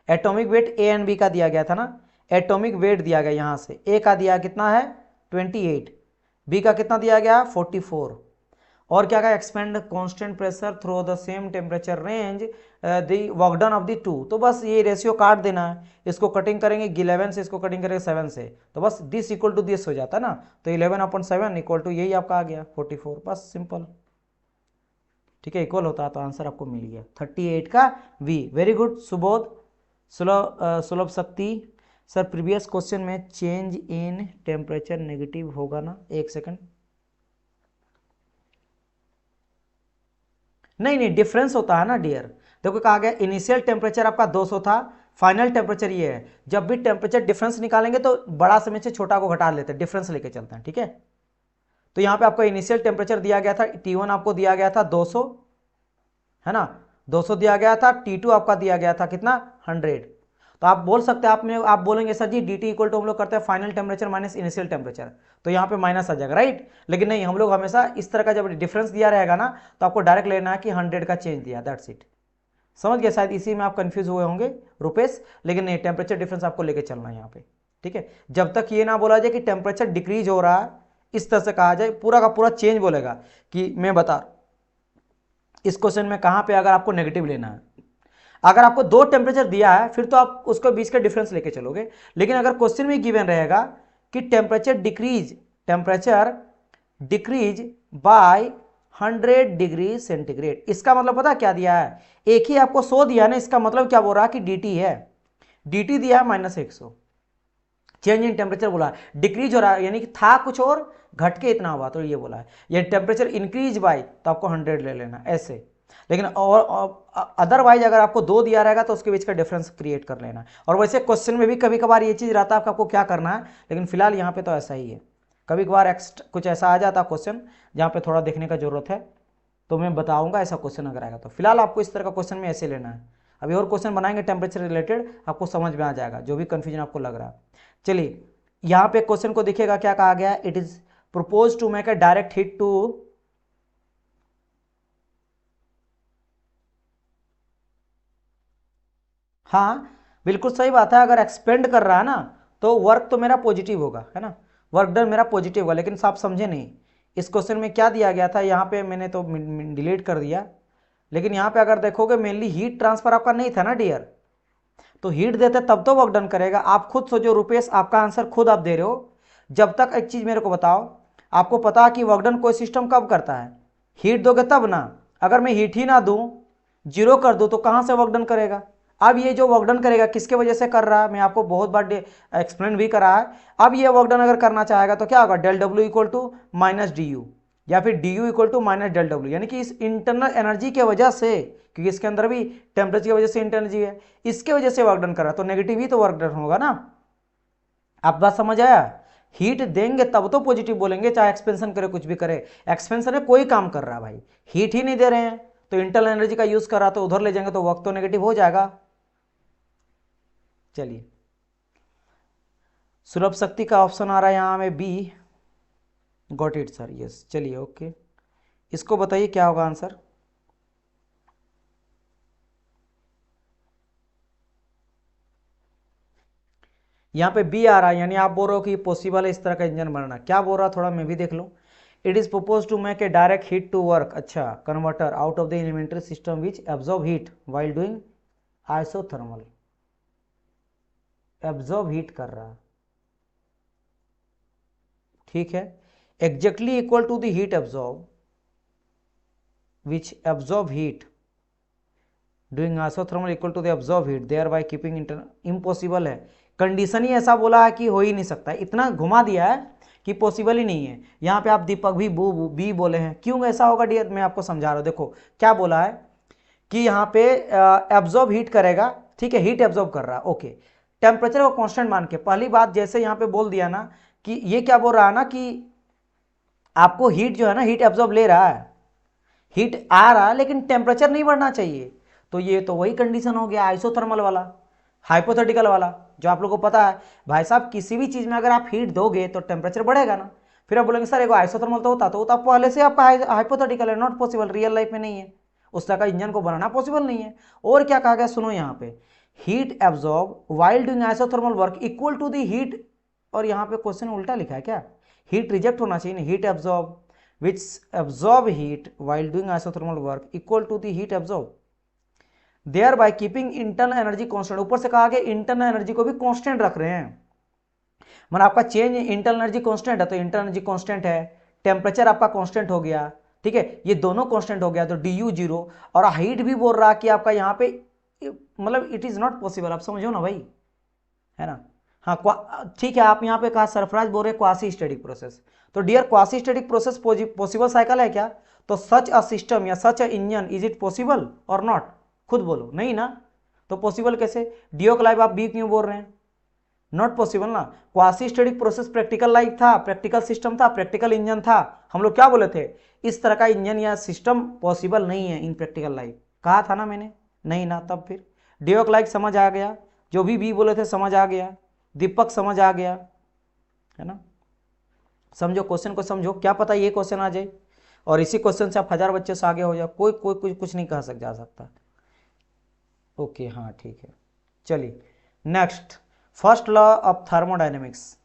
atomic weight A and B का दिया गया था ना, एटॉमिक वेट दिया गया यहाँ से, ए का दिया कितना है 28, बी का कितना दिया गया 44, और क्या कहा expand constant pressure through the same temperature range the work done of the two, तो बस ये रेशियो काट देना है, इसको कटिंग करेंगे 11 से, इसको कटिंग करेंगे 7 से, तो बस दिस इक्वल टू दिस हो जाता है ना, तो 11/7 इक्वल टू यही आपका आ गया 44, बस सिंपल, ठीक है, इक्वल होता है, तो आंसर आपको मिल गया 38 का वी। वेरी गुड सुबोध, सुलभ शक्ति सर, प्रीवियस क्वेश्चन में चेंज इन टेम्परेचर नेगेटिव होगा ना, एक सेकंड, नहीं डिफरेंस होता है ना डियर, देखो कहा गया इनिशियल टेम्परेचर आपका 200 था, फाइनल टेम्परेचर ये है। जब भी टेम्परेचर डिफरेंस निकालेंगे तो बड़ा से में से छोटा को घटा लेते हैं, डिफरेंस लेके चलते हैं, ठीक है। तो यहाँ पे आपको इनिशियल टेम्परेचर दिया गया था T1 आपको दिया गया था 200, है ना, 200 दिया गया था। T2 आपका दिया गया था कितना 100। तो आप बोल सकते हैं, आप बोलेंगे sir ji dt equal to हम लोग करते हैं final temperature minus initial temperature, तो यहाँ पे माइनस आ जाएगा, राइट। लेकिन नहीं, हम लोग हमेशा इस तरह का जब डिफरेंस दिया रहेगा ना तो आपको डायरेक्ट लेना है कि 100 का चेंज दिया, दैट्स इट। समझ गए, शायद इसी में आप कंफ्यूज हुए होंगे रुपेश, लेकिन नहीं, टेम्परेचर डिफरेंस आपको लेके चलना है यहाँ पे, ठीक है। जब तक ये ना बोला जाए कि टेम्परेचर डिक्रीज हो रहा है, इस तरह से कहा जाए, पूरा का पूरा चेंज बोलेगा कि मैं बता, इस क्वेश्चन में कहां पे अगर आपको नेगेटिव लेना है, अगर आपको दो टेम्परेचर दिया है फिर तो आप उसको बीच का डिफरेंस लेके चलोगे। लेकिन अगर क्वेश्चन में गिवन रहेगा कि temperature decrease by 100 degree centigrade, इसका मतलब पता क्या दिया है, एक ही आपको 100 दिया ना, इसका मतलब क्या बोल रहा है कि dt है, dt दिया है -100, चेंज इन टेम्परेचर बोला है, डिक्रीज हो रहा है यानी कि था कुछ और घट के इतना हुआ, तो ये बोला है। ये टेम्परेचर इंक्रीज बाय तो आपको 100 ले लेना ऐसे। लेकिन और अदरवाइज अगर आपको 2 दिया रहेगा तो उसके बीच का डिफरेंस क्रिएट कर लेना। और वैसे क्वेश्चन में भी कभी कभार ये चीज़ रहता है आपको क्या करना है, लेकिन फिलहाल यहाँ पे तो ऐसा ही है। कभी कभार कुछ ऐसा आ जाता है क्वेश्चन जहाँ पे थोड़ा देखने का जरूरत है, तो मैं बताऊंगा ऐसा क्वेश्चन अगर आएगा तो। फिलहाल आपको इस तरह का क्वेश्चन में ऐसे लेना है। अभी और क्वेश्चन बनाएंगे टेम्परेचर रिलेटेड, आपको समझ में आ जाएगा जो भी कंफ्यूजन आपको लग रहा है। चलिए यहाँ पे क्वेश्चन को देखिएगा क्या कहा गया है, it is propose to make a direct heat to, हाँ बिल्कुल सही बात है, अगर एक्सपेंड कर रहा है ना तो वर्क तो मेरा पॉजिटिव होगा, है ना, वर्क डन मेरा पॉजिटिव होगा। लेकिन आप समझे नहीं, इस क्वेश्चन में क्या दिया गया था, यहाँ पे मैंने तो डिलीट कर दिया, लेकिन यहाँ पे अगर देखोगे मेनली हीट ट्रांसफर आपका नहीं था ना डियर, तो हीट देते तब तो वर्क डन करेगा। आप खुद सोचो रुपेश, आपका आंसर खुद आप दे रहे हो। जब तक एक चीज़ मेरे को बताओ, आपको पता है कि वर्क डन कोई सिस्टम कब करता है, हीट दोगे तब ना। अगर मैं हीट ही ना दूं, जीरो कर दूं, तो कहाँ से वर्क डन करेगा। अब ये जो वर्क डन करेगा किसके वजह से कर रहा है, मैं आपको बहुत बार एक्सप्लेन भी करा है। अब ये वर्क डन अगर करना चाहेगा तो क्या होगा, del W equal to minus D U, या फिर D U equal to minus del W, यानी कि इस इंटरनल एनर्जी के वजह से, क्योंकि इसके अंदर भी टेम्परेचर की वजह से इंटरनल एनर्जी है, इसके वजह से वर्क डन कर रहा है, तो नेगेटिव ही तो वर्क डन होगा ना। आप बात समझ आया, हीट देंगे तब तो पॉजिटिव बोलेंगे, चाहे एक्सपेंशन करे कुछ भी करे। एक्सपेंशन में कोई काम कर रहा है भाई, हीट ही नहीं दे रहे हैं तो इंटरनल एनर्जी का यूज कर रहा, तो उधर ले जाएंगे तो वर्क तो नेगेटिव हो जाएगा। चलिए सुलभ शक्ति का ऑप्शन आ रहा है यहाँ में B, got it sir, yes. चलिए ओके, इसको बताइए क्या होगा आंसर। यहाँ पे बी आ रहा है, यानी आप बोल रहे हो कि पॉसिबल है इस तरह का इंजन बनना। क्या बोल रहा है थोड़ा मैं भी देख लूँ। It is propose to make a direct heat to work, अच्छा, converter out of the elementary system which absorb heat while doing isothermal, absorb heat कर रहा है, ठीक है, exactly equal to the heat absorb which absorb heat doing isothermal equal to the absorb heat thereby keeping inter, impossible है। Condition ही ऐसा बोला है कि हो ही नहीं सकता, इतना घुमा दिया है कि पॉसिबल ही नहीं है। यहाँ पे आप दीपक भी बी बोले हैं, क्यों ऐसा होगा डियर, मैं आपको समझा रहा हूँ। देखो क्या बोला है कि यहाँ पे एब्जॉर्ब हीट करेगा, ठीक है, हीट एब्जॉर्ब कर रहा है, ओके, टेम्परेचर को कांस्टेंट मान के। पहली बात जैसे यहाँ पे बोल दिया ना कि ये क्या बोल रहा है ना कि आपको हीट जो है ना, हीट एब्जॉर्ब ले रहा है, हीट आ रहा है, लेकिन टेम्परेचर नहीं बढ़ना चाहिए। तो ये तो वही कंडीशन हो गया आइसोथर्मल वाला, हाइपोथेटिकल वाला, जो आप लोगों को पता है भाई साहब, किसी भी चीज में अगर आप हीट दोगे तो टेम्परेचर बढ़ेगा ना। फिर आप बोलेंगे सर एगो आइसोथर्मल तो होता, तो पहले से आपका हाइपोथेटिकल है, नॉट पॉसिबल, रियल लाइफ में नहीं है, उस तरह का इंजन को बनाना पॉसिबल नहीं है। और क्या कहा गया सुनो यहाँ पे, heat absorb while doing isothermal work equal to the heat, और यहाँ पे क्वेश्चन उल्टा लिखा है क्या, हीट रिजेक्ट होना चाहिए, heat absorb which absorb heat while doing isothermal work equal to the heat absorbed thereby keeping internal energy constant। ऊपर से कहा गया इंटरनल एनर्जी को भी कांस्टेंट रख रहे हैं, मतलब आपका चेंज इंटरनल एनर्जी कांस्टेंट है तो इंटरनल एनर्जी कांस्टेंट है, टेम्परेचर आपका कांस्टेंट हो गया, ठीक है, ये दोनों कांस्टेंट हो गया, तो डी यू जीरो। और हाइट भी बोल रहा कि आपका यहाँ पे, मतलब इट इज नॉट पॉसिबल, आप समझो ना भाई, है ना। हाँ ठीक है, आप यहाँ पे कहा सरफराज बोल रहे क्वासी स्टैटिक प्रोसेस, तो dear quasi static process possible cycle है क्या, तो सच अ सिस्टम या such a engine is it possible और नॉट, खुद बोलो नहीं ना। तो पॉसिबल कैसे? डी ऑफ लाइफ आप बी क्यों बोल रहे हैं? नॉट पॉसिबल ना। Quasi static process practical life था, प्रैक्टिकल सिस्टम था, प्रैक्टिकल इंजन था। हम लोग क्या बोले थे? इस तरह का इंजन या सिस्टम पॉसिबल नहीं है इन प्रैक्टिकल लाइफ, कहा था ना मैंने? नहीं ना। तब फिर डे ऑफ लाइफ समझ आ गया, जो भी बी बोले थे समझ आ गया, दीपक समझ आ गया, है ना? समझो क्वेश्चन को, समझो, क्या पता ये क्वेश्चन आ जाए और इसी क्वेश्चन से आप 1000 बच्चे से आगे हो जाओ, कोई कुछ नहीं कह जा सकता। ओके, हाँ ठीक है। चलिए next, first law of thermodynamics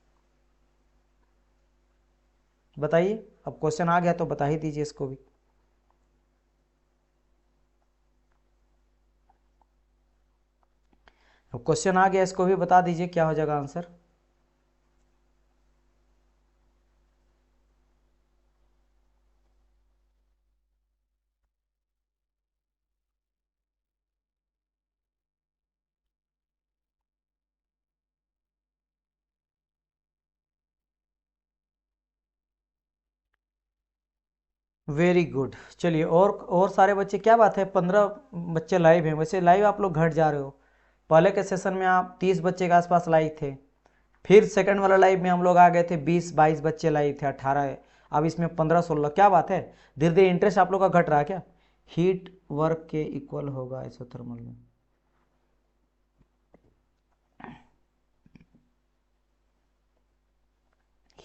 बताइए। अब क्वेश्चन आ गया तो बता ही दीजिए इसको भी। अब क्वेश्चन आ गया, इसको भी बता दीजिए क्या हो जाएगा आंसर। Very good. चलिए, और सारे बच्चे, क्या बात है 15 बच्चे लाइव हैं। वैसे लाइव आप लोग घट जा रहे हो। पहले के सेशन में आप 30 बच्चे के आसपास लाइव थे, फिर सेकंड वाला लाइव में हम लोग आ गए थे 20-22 बच्चे लाइव थे, 18, अब इसमें 15-16। क्या बात है, धीरे धीरे इंटरेस्ट आप लोग का घट रहा है क्या? हीट वर्क के इक्वल होगा आइसोथर्मल में।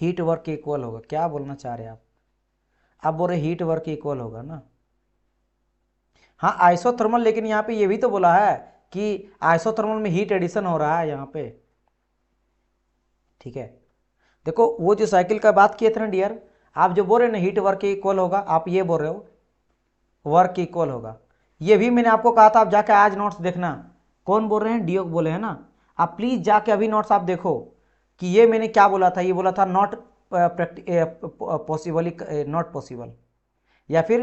हीट वर्क के इक्वल होगा, क्या बोलना चाह रहे हैं आप बोल रहे हीट वर्क के इक्वल होगा ना? हाँ आइसोथर्मल, लेकिन यहाँ पे ये भी तो बोला है कि आइसोथर्मल में हीट एडिशन हो रहा है यहाँ पे, ठीक है? देखो वो जो साइकिल का बात किए थे ना डियर, आप जो बोल रहे हैं ना हीट वर्क के इक्वल होगा, आप ये बोल रहे हो वर्क के इक्वल होगा। ये भी मैंने आपको कहा था, आप जाके आज नोट्स देखना। कौन बोल रहे हैं? डियो बोले हैं ना। आप प्लीज जाके अभी नोट्स आप देखो कि ये मैंने क्या बोला था। ये बोला था नॉट पॉसिबली, नॉट पॉसिबल, या फिर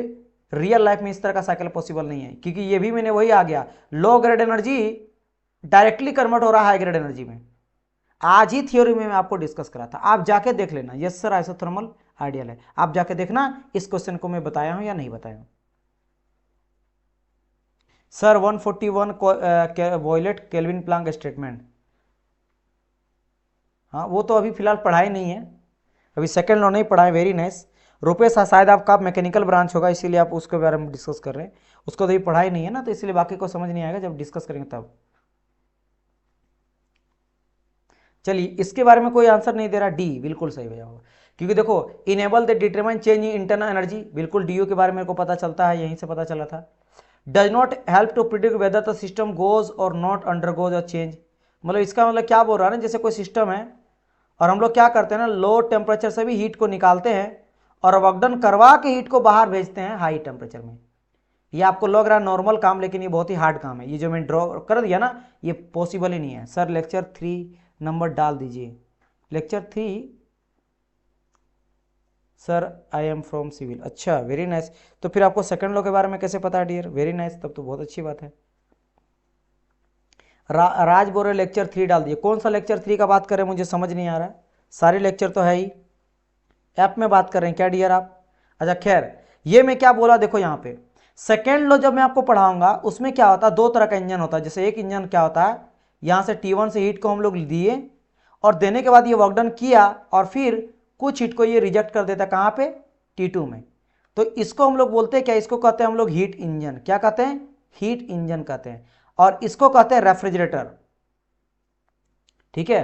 रियल लाइफ में इस तरह का साइकिल पॉसिबल नहीं है, क्योंकि ये भी मैंने वही आ गया, low grade energy directly convert हो रहा है हाई ग्रेड एनर्जी में। आज ही थ्योरी में मैं आपको डिस्कस करा था, आप जाके देख लेना। यस सर, आइसोथर्मल आइडियल है, आप जाके देखना इस क्वेश्चन को मैं बताया हूं या नहीं बताया हूं। Sir 141 violate Kelvin Planck statement, हाँ वो तो अभी फिलहाल पढ़ाई नहीं है, अभी सेकंड लॉ नहीं पढ़ा है। वेरी नाइस रुपेश, शायद आपका मैकेनिकल ब्रांच होगा इसीलिए आप उसके बारे में डिस्कस कर रहे हैं। उसको तो अभी पढ़ाई नहीं है ना, तो इसलिए बाकी को समझ नहीं आएगा, जब डिस्कस करेंगे तब। चलिए, इसके बारे में कोई आंसर नहीं दे रहा, डी बिल्कुल सही भैया होगा, क्योंकि देखो enable the determine change in internal energy, बिल्कुल डी के बारे में मेरे को पता चलता है, यहीं से पता चला था। Does not help to predict whether the system goes or not undergoes a change, मतलब इसका मतलब क्या बोल रहा है ना, जैसे कोई सिस्टम है और हम लोग क्या करते हैं ना, लो टेम्परेचर से भी हीट को निकालते हैं और वर्कडन करवा के हीट को बाहर भेजते हैं हाई टेम्परेचर में। ये आपको लग रहा है नॉर्मल काम, लेकिन ये बहुत ही हार्ड काम है। ये जो मैं ड्रॉ कर दिया ना, ये पॉसिबल ही नहीं है। सर लेक्चर 3 नंबर डाल दीजिए। Lecture 3 sir I am from civil, अच्छा वेरी नाइस। तो फिर आपको सेकंड लॉ के बारे में कैसे पता है डियर? वेरी नाइस, तब तो बहुत अच्छी बात है। राज बोल रहे लेक्चर 3 डाल दिए। कौन सा लेक्चर 3 का बात कर रहे हैं, मुझे समझ नहीं आ रहा है। सारे लेक्चर तो है ही, ऐप में बात कर रहे हैं क्या डियर आप? अच्छा खैर, ये मैं क्या बोला, देखो यहाँ पे सेकेंड लॉ जब मैं आपको पढ़ाऊंगा उसमें क्या होता है, दो तरह का इंजन होता है। जैसे एक इंजन क्या होता है, यहाँ से T1 से हीट को हम लोग दिए और देने के बाद ये वर्क डन किया और फिर कुछ हीट को ये रिजेक्ट कर देता है, कहाँ पे? T2 में। तो इसको हम लोग बोलते हैं क्या? इसको कहते हैं हम लोग हीट इंजन। क्या कहते हैं? हीट इंजन कहते हैं। और इसको कहते हैं रेफ्रिजरेटर, ठीक है?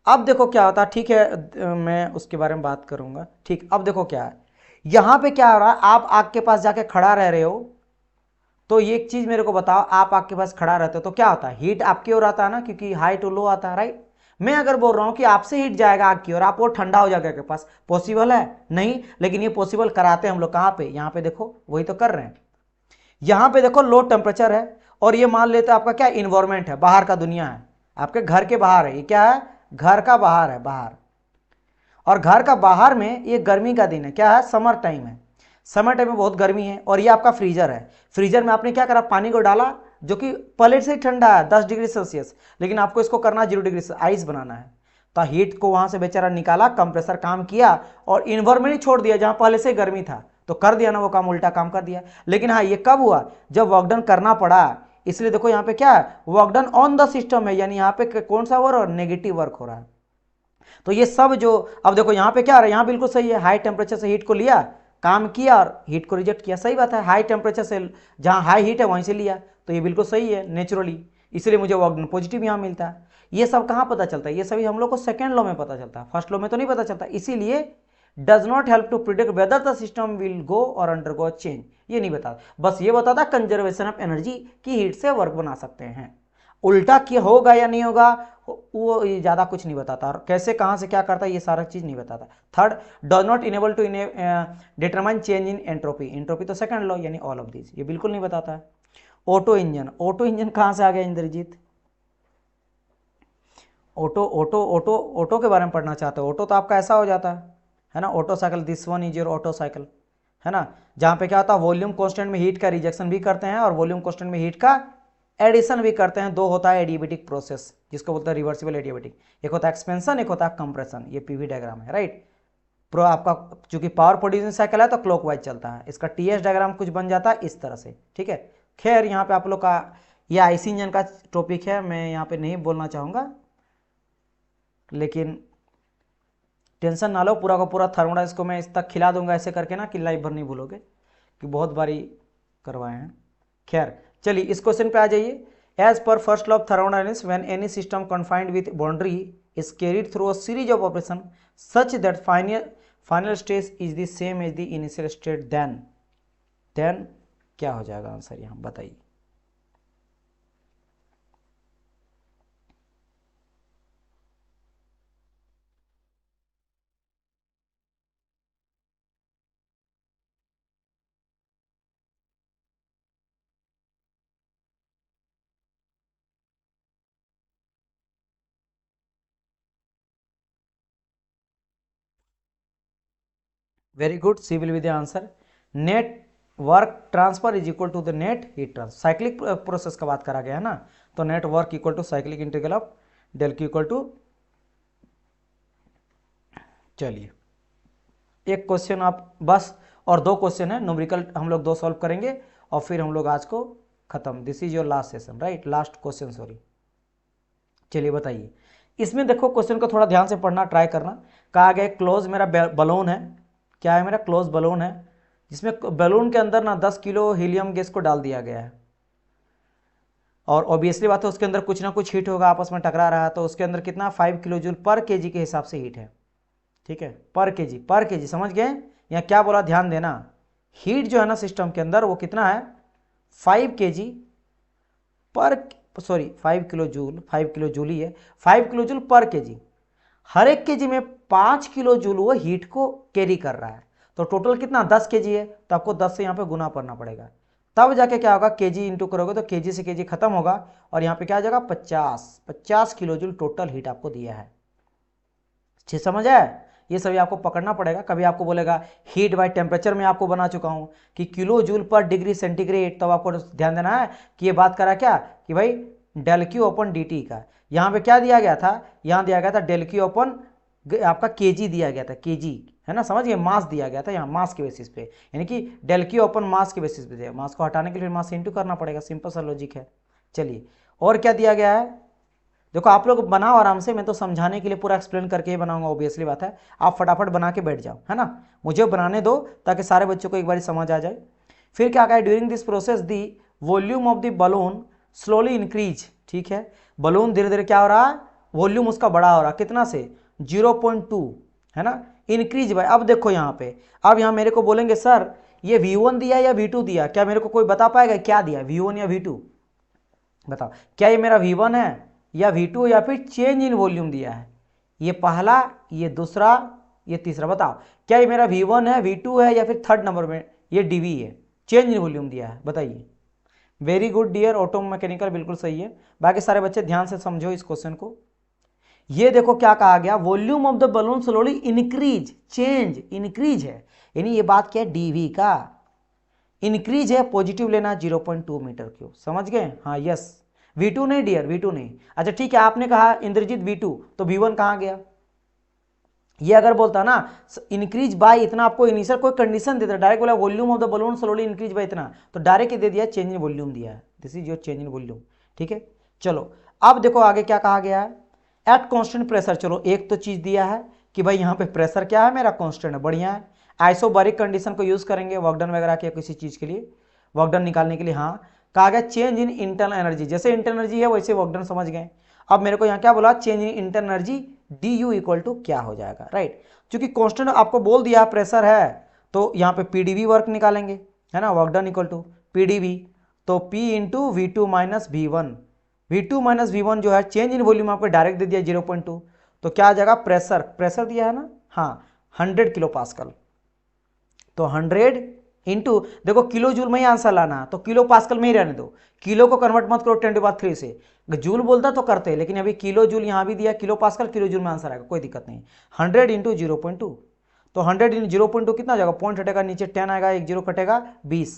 अब देखो क्या होता है, ठीक है मैं उसके बारे में बात करूंगा, ठीक। अब देखो क्या है, यहां पे क्या हो रहा है, आप आग के पास जाके खड़ा रह रहे हो, तो ये एक चीज मेरे को बताओ, आप आग के पास खड़ा रहते हो तो क्या होता है, हीट आपकी ओर आता है ना, क्योंकि हाई टू लो आता है, राइट? मैं अगर बोल रहा हूं कि आपसे हीट जाएगा आग की ओर, आप और ठंडा हो जाएगा आपके पास, पॉसिबल है? नहीं, लेकिन ये पॉसिबल कराते हैं हम लोग कहां पे? यहां पे देखो, वही तो कर रहे हैं। यहां पे देखो लो टेम्परेचर है और ये मान लेते हैं आपका क्या इन्वायरमेंट है, बाहर का दुनिया है, आपके घर के बाहर है। ये क्या है? घर का बाहर है, बाहर। और घर का बाहर में ये गर्मी का दिन है, क्या है? समर टाइम है। समर टाइम में बहुत गर्मी है और ये आपका फ्रीजर है। फ्रीजर में आपने क्या करा, पानी को डाला जो कि पहले से ही ठंडा है 10 डिग्री सेल्सियस, लेकिन आपको इसको करना 0 डिग्री आइस बनाना है। तो हीट को वहां से बेचारा निकाला, कंप्रेसर काम किया और इन्वायरमेंट छोड़ दिया जहां पहले से गर्मी था, तो कर दिया ना वो काम, उल्टा काम कर दिया। लेकिन हाँ, ये कब हुआ? जब वर्कडन करना पड़ा, इसलिए देखो यहाँ पे क्या है, work done on the system है, यानी यहाँ पे कौन सा वर्क, नेगेटिव वर्क हो रहा है। तो ये सब जो, अब देखो यहाँ पे क्या आ रहा है, यहाँ बिल्कुल सही है, हाई टेम्परेचर से हीट को लिया, काम किया और हीट को रिजेक्ट किया, सही बात है, हाई टेम्परेचर से जहाँ हाई हीट है वहीं से लिया, तो ये बिल्कुल सही है नेचुरली, इसलिए मुझे वर्क डन पॉजिटिव यहाँ मिलता है। ये सब कहाँ पता चलता है, ये सभी हम लोग को सेकेंड लॉ में पता चलता है, फर्स्ट लॉ में तो नहीं पता चलता, इसीलिए does not help to predict whether the system will go or undergo change, ये नहीं बताता, बस ये बताता कंजर्वेशन ऑफ एनर्जी की हीट से वर्क बना सकते हैं। उल्टा क्या होगा या नहीं होगा वो ज़्यादा कुछ नहीं बताता, और कैसे कहाँ से क्या करता है ये सारा चीज़ नहीं बताता। Third, does not enable to determine change in entropy, entropy तो सेकंड लॉ यानी ऑल ऑफ दिस, ये बिल्कुल नहीं बताता है। ऑटो इंजन, ऑटो इंजन कहाँ से आ गया Indrajit, auto auto auto auto के बारे में पढ़ना चाहते हो, ऑटो तो आपका ऐसा हो जाता है ना, auto cycle, this one is your auto cycle, है ना, जहाँ पे क्या होता है वॉल्यूम कांस्टेंट में हीट का रिजेक्शन भी करते हैं और वॉल्यूम कांस्टेंट में हीट का एडिशन भी करते हैं, दो होता है एडियाबेटिक प्रोसेस जिसको बोलते हैं रिवर्सिबल एडियाबेटिक, एक होता है एक्सपेंशन, एक होता है कंप्रेशन, ये पीवी डायग्राम है, राइट। प्रो आपका चूंकि पावर प्रोड्यूसिंग साइकिल है तो क्लॉकवाइज चलता है, इसका टीएस डायग्राम कुछ बन जाता है इस तरह से, ठीक है। खैर यहाँ पे आप लोग का ये आईसी इंजन का टॉपिक है, मैं यहाँ पे नहीं बोलना चाहूँगा, लेकिन टेंशन ना लो, पूरा का पूरा थर्मोडाइनमिक्स को मैं इस तक खिला दूंगा ऐसे करके ना कि लाइफ भर नहीं भूलोगे, कि बहुत बारी करवाए हैं। खैर चलिए इस क्वेश्चन पे आ जाइए। As per first law of thermodynamics when any system confined with boundary is carried through a series of operation such that final stage is the same as the initial state, then क्या हो जाएगा answer, यहाँ बताइए। Very good, C will be the answer. Net work transfer is equal to the net heat transfer, cyclic process का बात करा गया है ना, तो net work equal to cyclic integral of del Q equal to, चलिए एक क्वेश्चन आप बस, और दो क्वेश्चन है न्यूमेरिकल हम लोग दो सॉल्व करेंगे और फिर हम लोग आज को खत्म, this is your last session, right, last question sorry. चलिए बताइए, इसमें देखो क्वेश्चन को थोड़ा ध्यान से पढ़ना ट्राई करना। कहा गया क्लोज मेरा बलून है, क्या है मेरा क्लोज बलून है, जिसमें बलून के अंदर ना 10 किलो हीलियम गैस को डाल दिया गया है, और ऑब्वियसली बात है उसके अंदर कुछ ना कुछ हीट होगा, आपस में टकरा रहा है, तो उसके अंदर कितना 5 किलो जूल पर केजी के हिसाब से हीट है, ठीक है, पर केजी समझ गए। यहाँ क्या बोला ध्यान देना, हीट जो है ना सिस्टम के अंदर वो कितना है 5 केजी पर, सॉरी 5 किलो जूल ही है, 5 किलो जूल पर केजी, हर एक केजी में 5 किलो जूल वो हीट को कैरी कर रहा है, तो टोटल कितना 10 केजी है, तो आपको 10 से यहाँ पे गुना करना पड़ेगा, तब जाके क्या होगा, केजी इंटू करोगे तो केजी से केजी खत्म होगा, और यहाँ पे क्या आ जाएगा 50 किलो जूल टोटल हीट आपको दिया है। ठीक समझ आया, ये सभी आपको पकड़ना पड़ेगा, कभी आपको बोलेगा हीट बाय टेम्परेचर में आपको बना चुका हूँ कि किलो जूल पर डिग्री सेंटीग्रेड, तब आपको ध्यान देना है कि ये बात करा क्या कि भाई डेल क्यू अपन डी टी का, यहाँ पे क्या दिया गया था, यहाँ दिया गया था डेल क्यू अपन आपका केजी दिया गया था, केजी है ना, समझ गए, मास दिया गया था यहाँ मास के बेसिस पे, यानी कि डेल क्यू अपन मास के बेसिस पे दिया, मास को हटाने के लिए मास इंटू करना पड़ेगा, सिंपल सा लॉजिक है। चलिए और क्या दिया गया है, देखो आप लोग बनाओ आराम से, मैं तो समझाने के लिए पूरा एक्सप्लेन करके ही बनाऊंगा, ऑब्वियसली बात है, आप फटाफट बना के बैठ जाओ, है ना, मुझे बनाने दो ताकि सारे बच्चों को एक बार समझ आ जाए। फिर क्या कहा, during this process the volume of the balloon slowly increase, ठीक है, बलून धीरे धीरे क्या हो रहा है, वॉल्यूम उसका बड़ा हो रहा है, कितना से 0.2, है ना, इंक्रीज बाय, अब देखो यहाँ पे, अब यहाँ मेरे को बोलेंगे सर ये V1 दिया या V2 दिया, क्या मेरे को कोई बता पाएगा क्या दिया, V1 या V2, बताओ क्या ये मेरा V1 है या V2 या फिर चेंज इन वॉल्यूम दिया है, ये पहला, ये दूसरा, ये तीसरा, बताओ क्या ये मेरा V1 है, V2 है या फिर थर्ड नंबर में ये DV है, चेंज इन वॉल्यूम दिया है, बताइए। Very good dear, auto mechanical बिल्कुल सही है, बाकी सारे बच्चे ध्यान से समझो इस क्वेश्चन को। ये देखो क्या कहा गया, volume of the balloon slowly increase, change increase है, यानी ये बात क्या है DV का इंक्रीज है, पॉजिटिव लेना 0.2 मीटर क्यूब, समझ गए, हाँ यस, V2 नहीं डियर, V2 नहीं, अच्छा ठीक है, आपने कहा इंद्रजीत V2, तो V1 कहाँ गया, ये अगर बोलता ना इंक्रीज बाय इतना, आपको इनिशियल कोई कंडीशन देता, डायरेक्ट बोला volume of the balloon slowly increase by इतना, तो डायरेक्ट दे दिया चेंज इन वॉल्यूम दिया है, this is your change in volume. ठीक है, चलो अब देखो आगे क्या कहा गया है, एट कांस्टेंट प्रेशर। चलो एक तो चीज दिया है कि भाई यहाँ पे प्रेशर क्या है मेरा, कांस्टेंट है, बढ़िया है। आइसोबारिक कंडीशन को यूज करेंगे वर्क डन वगैरह के किसी चीज के लिए, वर्क डन निकालने के लिए। हाँ, कहा गया चेंज इन इंटरनल एनर्जी, जैसे इंटरनल एनर्जी है वैसे वर्क डन समझ गए। अब मेरे को यहाँ क्या बोला, change in internal energy D U equal to क्या हो जाएगा, राइट। क्योंकि कांस्टेंट आपको बोल दिया प्रेशर है, तो यहाँ पे पीडीवी वर्क निकालेंगे, है ना, work done equal to PdV, तो P into V two minus V one. V two minus V one जो है चेंज इन वॉल्यूम आपको डायरेक्ट दे दिया 0.2, तो क्या आ जाएगा, प्रेशर, प्रेशर दिया है ना, हाँ 100 किलो पास्कल। तो 100 इंटू, देखो किलो जूल में ही आंसर लाना है, तो किलो पास्कल में ही रहने दो, किलो को कन्वर्ट मत करो 10⁻³ से, जूल बोलता तो करते, लेकिन अभी किलो जूल यहाँ भी दिया, किलो पास्कल किलो जूल में आंसर आएगा, कोई दिक्कत नहीं। 100 इंटू 0.2, तो 100 इंटू 0.2 कितना हो जाएगा, पॉइंट हटेगा नीचे 10 आएगा, एक जीरो कटेगा 20,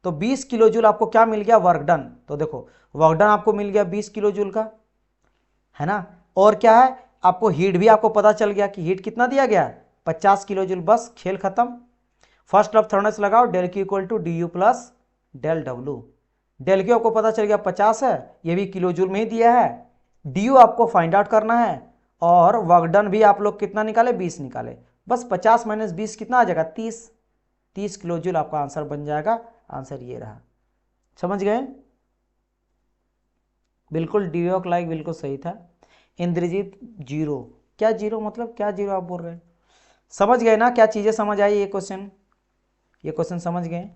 तो 20 किलो जूल आपको क्या मिल गया, वर्क डन। तो देखो वर्क डन आपको मिल गया 20 किलो जूल का, है ना। और क्या है, आपको हीट भी आपको पता चल गया कि हीट कितना दिया गया, 50 किलो जूल। बस खेल खत्म। फर्स्ट ऑफ थर्डनेस लगाओ, del Q equal to D U plus del W. Del Q आपको पता चल गया 50 है, ये भी किलो जूल में ही दिया है। डी यू आपको फाइंड आउट करना है, और वर्क डन भी आप लोग कितना निकाले, 20 निकाले। बस 50 माइनस 20 कितना आ जाएगा, 30 किलो जूल आपका आंसर बन जाएगा। आंसर ये रहा, समझ गए, बिल्कुल डी लाइक बिल्कुल सही था। इंद्रजीत जीरो, क्या जीरो मतलब, क्या जीरो आप बोल रहे हैं, समझ गए ना क्या चीजें समझ आई, ये क्वेश्चन समझ गए।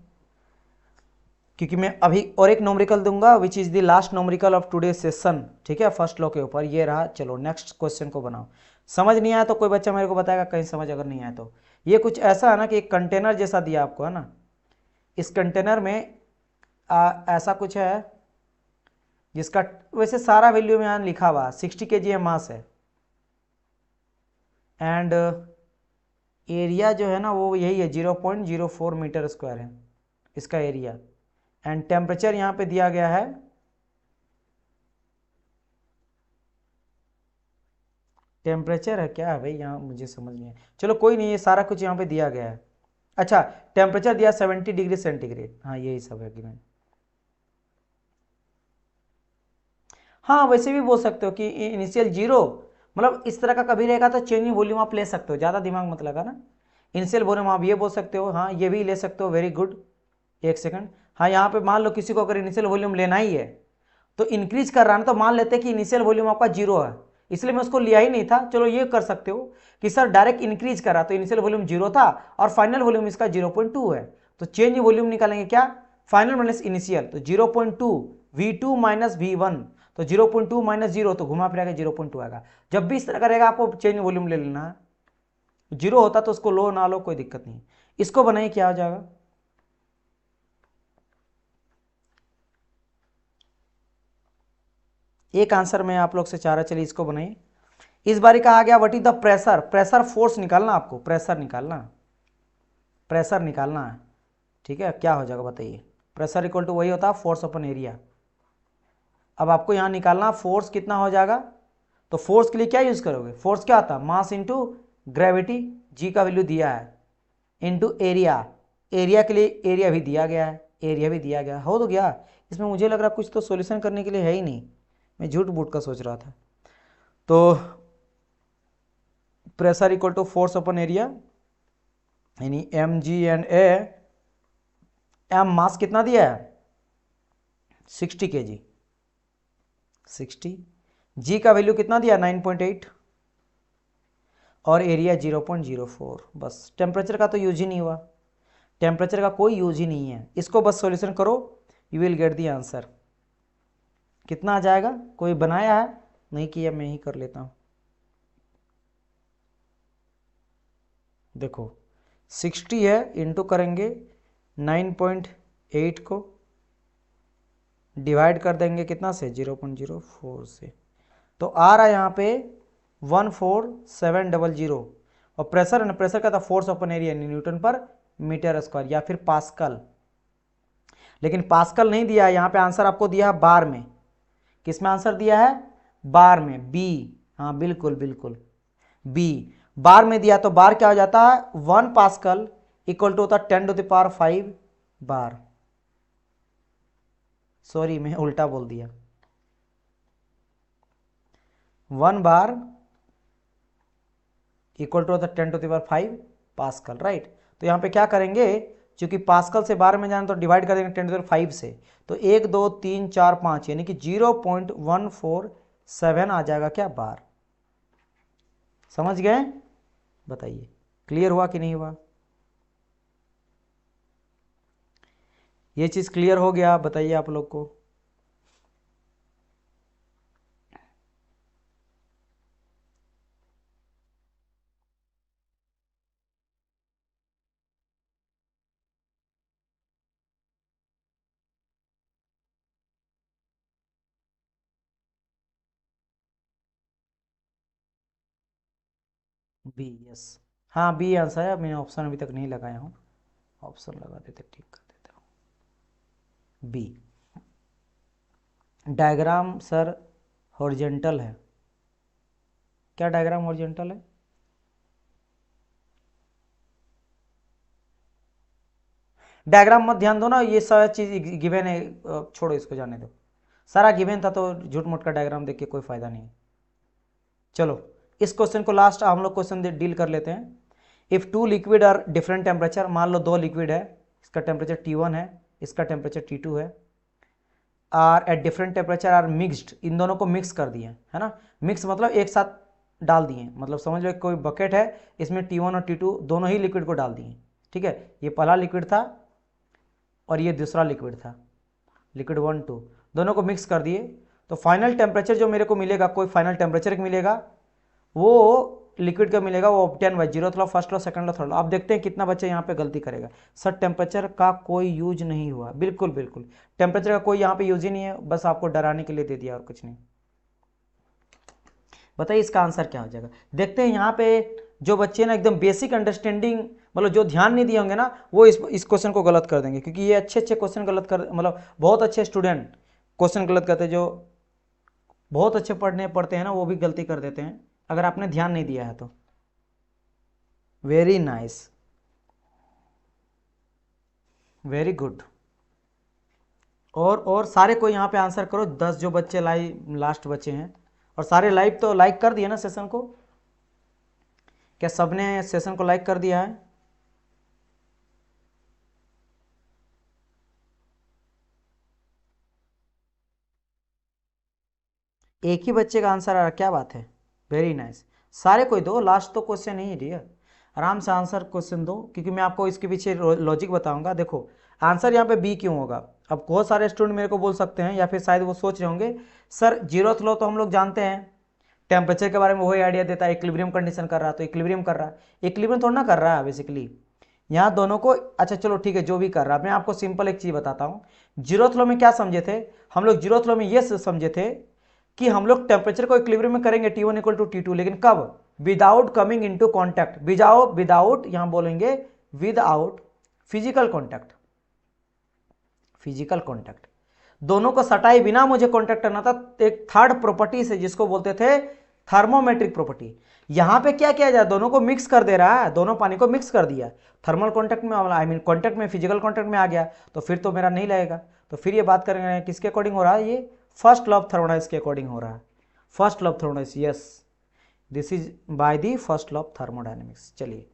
क्योंकि मैं अभी और एक नोमरिकल दूंगा which is the last numerical of today session, ठीक है, फर्स्ट लॉ के ऊपर ये रहा। चलो नेक्स्ट क्वेश्चन को बनाओ। समझ नहीं आया तो कोई बच्चा मेरे को बताएगा, कहीं समझ अगर नहीं आया तो। ये कुछ ऐसा है ना कि एक कंटेनर जैसा दिया आपको, है ना, इस कंटेनर में ऐसा कुछ है जिसका वैसे सारा वैल्यू में यहाँ लिखा हुआ 60 kg है मास है, एंड एरिया जो है ना वो यही है 0.04 मीटर स्क्वायर है इसका एरिया, एंड टेम्परेचर यहाँ पे दिया गया है, टेम्परेचर है क्या है भाई यहाँ, मुझे समझ नहीं है, चलो कोई नहीं, ये सारा कुछ यहाँ पे दिया गया है। अच्छा, टेम्परेचर दिया 70 डिग्री सेंटीग्रेड, हाँ यही सब है कि मैं, हाँ वैसे भी बोल सकते हो कि इनिशियल जीरो, मतलब इस तरह का कभी रहेगा तो चेंज इन वॉल्यूम आप ले सकते हो, ज़्यादा दिमाग मत लगा ना। इनिशियल वॉल्यूम आप ये बोल सकते हो, हाँ ये भी ले सकते हो, वेरी गुड। एक सेकंड, हाँ यहाँ पे मान लो किसी को अगर इनिशियल वॉल्यूम लेना ही है तो इंक्रीज कर रहा है ना, तो मान लेते हैं कि इनिशियल वॉल्यूम आपका जीरो है, इसलिए मैं उसको लिया ही नहीं था। चलो ये कर सकते हो कि सर डायरेक्ट इंक्रीज करा तो इनिशियल वॉल्यूम जीरो था और फाइनल वॉल्यूम इसका 0.2 है, तो चेंज इन वॉल्यूम निकालेंगे क्या, फाइनल माइनस इनिशियल, तो 0.2 V2 माइनस V1, तो 0.2 माइनस जीरो, तो घुमा फिरा के 0.2 आएगा। जब भी इस तरह का रहेगा आपको चेंज वॉल्यूम ले लेना है, जीरो होता तो उसको लो ना लो कोई दिक्कत नहीं। इसको बनाइए क्या हो जाएगा, एक आंसर मैं आप लोग से चाह रहा, चलिए इसको बनाइए। इस बारी कहा गया what is the pressure, pressure force निकालना आपको, प्रेशर निकालना है, ठीक है, क्या हो जाएगा बताइए। प्रेशर इक्वल टू वही होता है फोर्स अपन एरिया। अब आपको यहाँ निकालना फोर्स कितना हो जाएगा, तो फोर्स के लिए क्या यूज करोगे, फोर्स क्या आता है, मास इंटू ग्रेविटी, जी का वैल्यू दिया है, इंटू एरिया, एरिया के लिए एरिया भी दिया गया है, एरिया भी दिया गया हो तो गया। इसमें मुझे लग रहा कुछ तो सॉल्यूशन करने के लिए है ही नहीं, मैं झूठ बूट का सोच रहा था। तो pressure equal to force upon area, यानी m g and A, m mass कितना दिया है 60 kg, 60, जी का वैल्यू कितना दिया 9.8, और एरिया 0.04। बस टेम्परेचर का तो यूज ही नहीं हुआ, टेम्परेचर का कोई यूज ही नहीं है, इसको बस सॉल्यूशन करो, you will get the answer. कितना आ जाएगा, कोई बनाया है, नहीं किया, मैं ही कर लेता हूं। देखो 60 है, इंटू करेंगे 9.8 को, डिवाइड कर देंगे कितना से 0.04 से, तो आ रहा है यहाँ पे 14700, और प्रेशर है ना, प्रेशर का था फोर्स अपन एरिया न्यूटन पर मीटर स्क्वायर या फिर पास्कल, लेकिन पास्कल नहीं दिया है यहाँ पे, आंसर आपको दिया है बार में। किस में आंसर दिया है, बार में, बी, हाँ बिल्कुल बिल्कुल बी, बार में दिया, तो बार क्या हो जाता है 1 पास्कल इक्वल टू होता है 10⁵ बार, सॉरी मैं उल्टा बोल दिया, 1 बार इक्वल टू 10⁵ पास्कल, राइट। तो यहाँ पे क्या करेंगे, क्योंकि पास्कल से बार में जाना तो डिवाइड कर देंगे 10⁵ से, तो 1 2 3 4 5 यानी कि 0.147 आ जाएगा क्या बार। समझ गए? बताइए क्लियर हुआ कि नहीं हुआ? ये चीज़ क्लियर हो गया? बताइए आप लोग को। बी, यस, हाँ बी आंसर है। मैंने ऑप्शन अभी तक नहीं लगाया हूँ, ऑप्शन लगा देते, ठीक कर देता हूँ। बी डायग्राम सर हॉरिजेंटल है। क्या डायग्राम हॉरिजेंटल है? डायग्राम मत ध्यान दो ना, ये सारा चीज गिवन है, छोड़ो इसको, जाने दो। सारा गिवन था तो झूठ मूठ का डायग्राम देख के कोई फायदा नहीं। चलो इस क्वेश्चन को लास्ट हम लोग क्वेश्चन डील कर लेते हैं। If two liquid are different temperature, मान लो दो लिक्विड है, इसका टेम्परेचर T1 है, इसका टेम्परेचर T2 है, are at different temperature are mixed, इन दोनों को मिक्स कर दिए है ना। मिक्स मतलब एक साथ डाल दिए, मतलब समझ लो कोई बकेट है, इसमें T1 और T2 दोनों ही लिक्विड को डाल दिए, ठीक है। ये पहला लिक्विड था और ये दूसरा लिक्विड था, लिक्विड 1 2, दोनों को मिक्स कर दिए। तो फाइनल टेम्परेचर जो मेरे को मिलेगा, कोई फाइनल टेम्परेचर मिलेगा, वो लिक्विड का मिलेगा, वो obtain bye 0th law, first law, second law, third law. आप देखते हैं कितना बच्चा यहाँ पे गलती करेगा। सर टेम्परेचर का कोई यूज नहीं हुआ, बिल्कुल बिल्कुल टेम्परेचर का कोई यहाँ पे यूज ही नहीं है, बस आपको डराने के लिए दे दिया और कुछ नहीं। बताइए इसका आंसर क्या हो जाएगा। देखते हैं यहाँ पे जो बच्चे ना एकदम बेसिक अंडरस्टैंडिंग, मतलब जो ध्यान नहीं दिए होंगे ना, वो इस क्वेश्चन को गलत कर देंगे, क्योंकि ये अच्छे अच्छे क्वेश्चन गलत कर, मतलब बहुत अच्छे स्टूडेंट क्वेश्चन गलत करते हैं, जो बहुत अच्छे पढ़ते हैं ना, वो भी गलती कर देते हैं अगर आपने ध्यान नहीं दिया है तो। Very nice, very good. और सारे को यहाँ पे आंसर करो, 10 जो बच्चे लाइव लास्ट बचे हैं, और सारे लाइव तो लाइक कर दिए ना सेशन को? क्या सबने सेशन को लाइक कर दिया है? एक ही बच्चे का आंसर आ रहा, क्या बात है, वेरी नाइस। सारे कोई दो, लास्ट तो क्वेश्चन नहीं है डियर, आराम से आंसर क्वेश्चन दो, क्योंकि मैं आपको इसके पीछे लॉजिक बताऊंगा। देखो आंसर यहाँ पे बी क्यों होगा। अब बहुत सारे स्टूडेंट मेरे को बोल सकते हैं, या फिर शायद वो सोच रहे होंगे, सर 0th लॉ तो हम लोग जानते हैं, टेम्परेचर के बारे में वही आइडिया देता है, इक्विलिब्रियम कंडीशन कर रहा है, तो इक्विलिब्रियम कर रहा है, इक्विलिब्रियम थोड़ा ना कर रहा है बेसिकली यहाँ दोनों को। अच्छा चलो ठीक है, जो भी कर रहा है, मैं आपको सिंपल एक चीज़ बताता हूँ। 0th लॉ में क्या समझे थे हम लोग? 0th लॉ में ये समझे थे कि हम लोग टेम्परेचर को इक्विलिब्रियम में करेंगे T1 इक्वल टू T2, लेकिन कब? Without coming into contact, without यहाँ बोलेंगे without physical contact, physical contact, दोनों को सटाए बिना मुझे कांटेक्ट करना था। एक थर्ड प्रॉपर्टी से जिसको बोलते थे थर्मोमेट्रिक प्रॉपर्टी, यहां पे क्या किया जाए, दोनों को मिक्स कर दे रहा है, दोनों पानी को मिक्स कर दिया, थर्मल कांटेक्ट में, आई मीन कांटेक्ट में, फिजिकल कांटेक्ट में आ गया, तो फिर तो मेरा नहीं लगेगा। तो फिर ये बात करेंगे किसके अकॉर्डिंग हो रहा है, ये फर्स्ट लॉ ऑफ थर्मोडायनामिक्स के अकॉर्डिंग हो रहा है, first law of thermodynamics, yes this is by the first law of thermodynamics. चलिए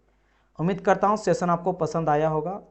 उम्मीद करता हूँ सेशन आपको पसंद आया होगा।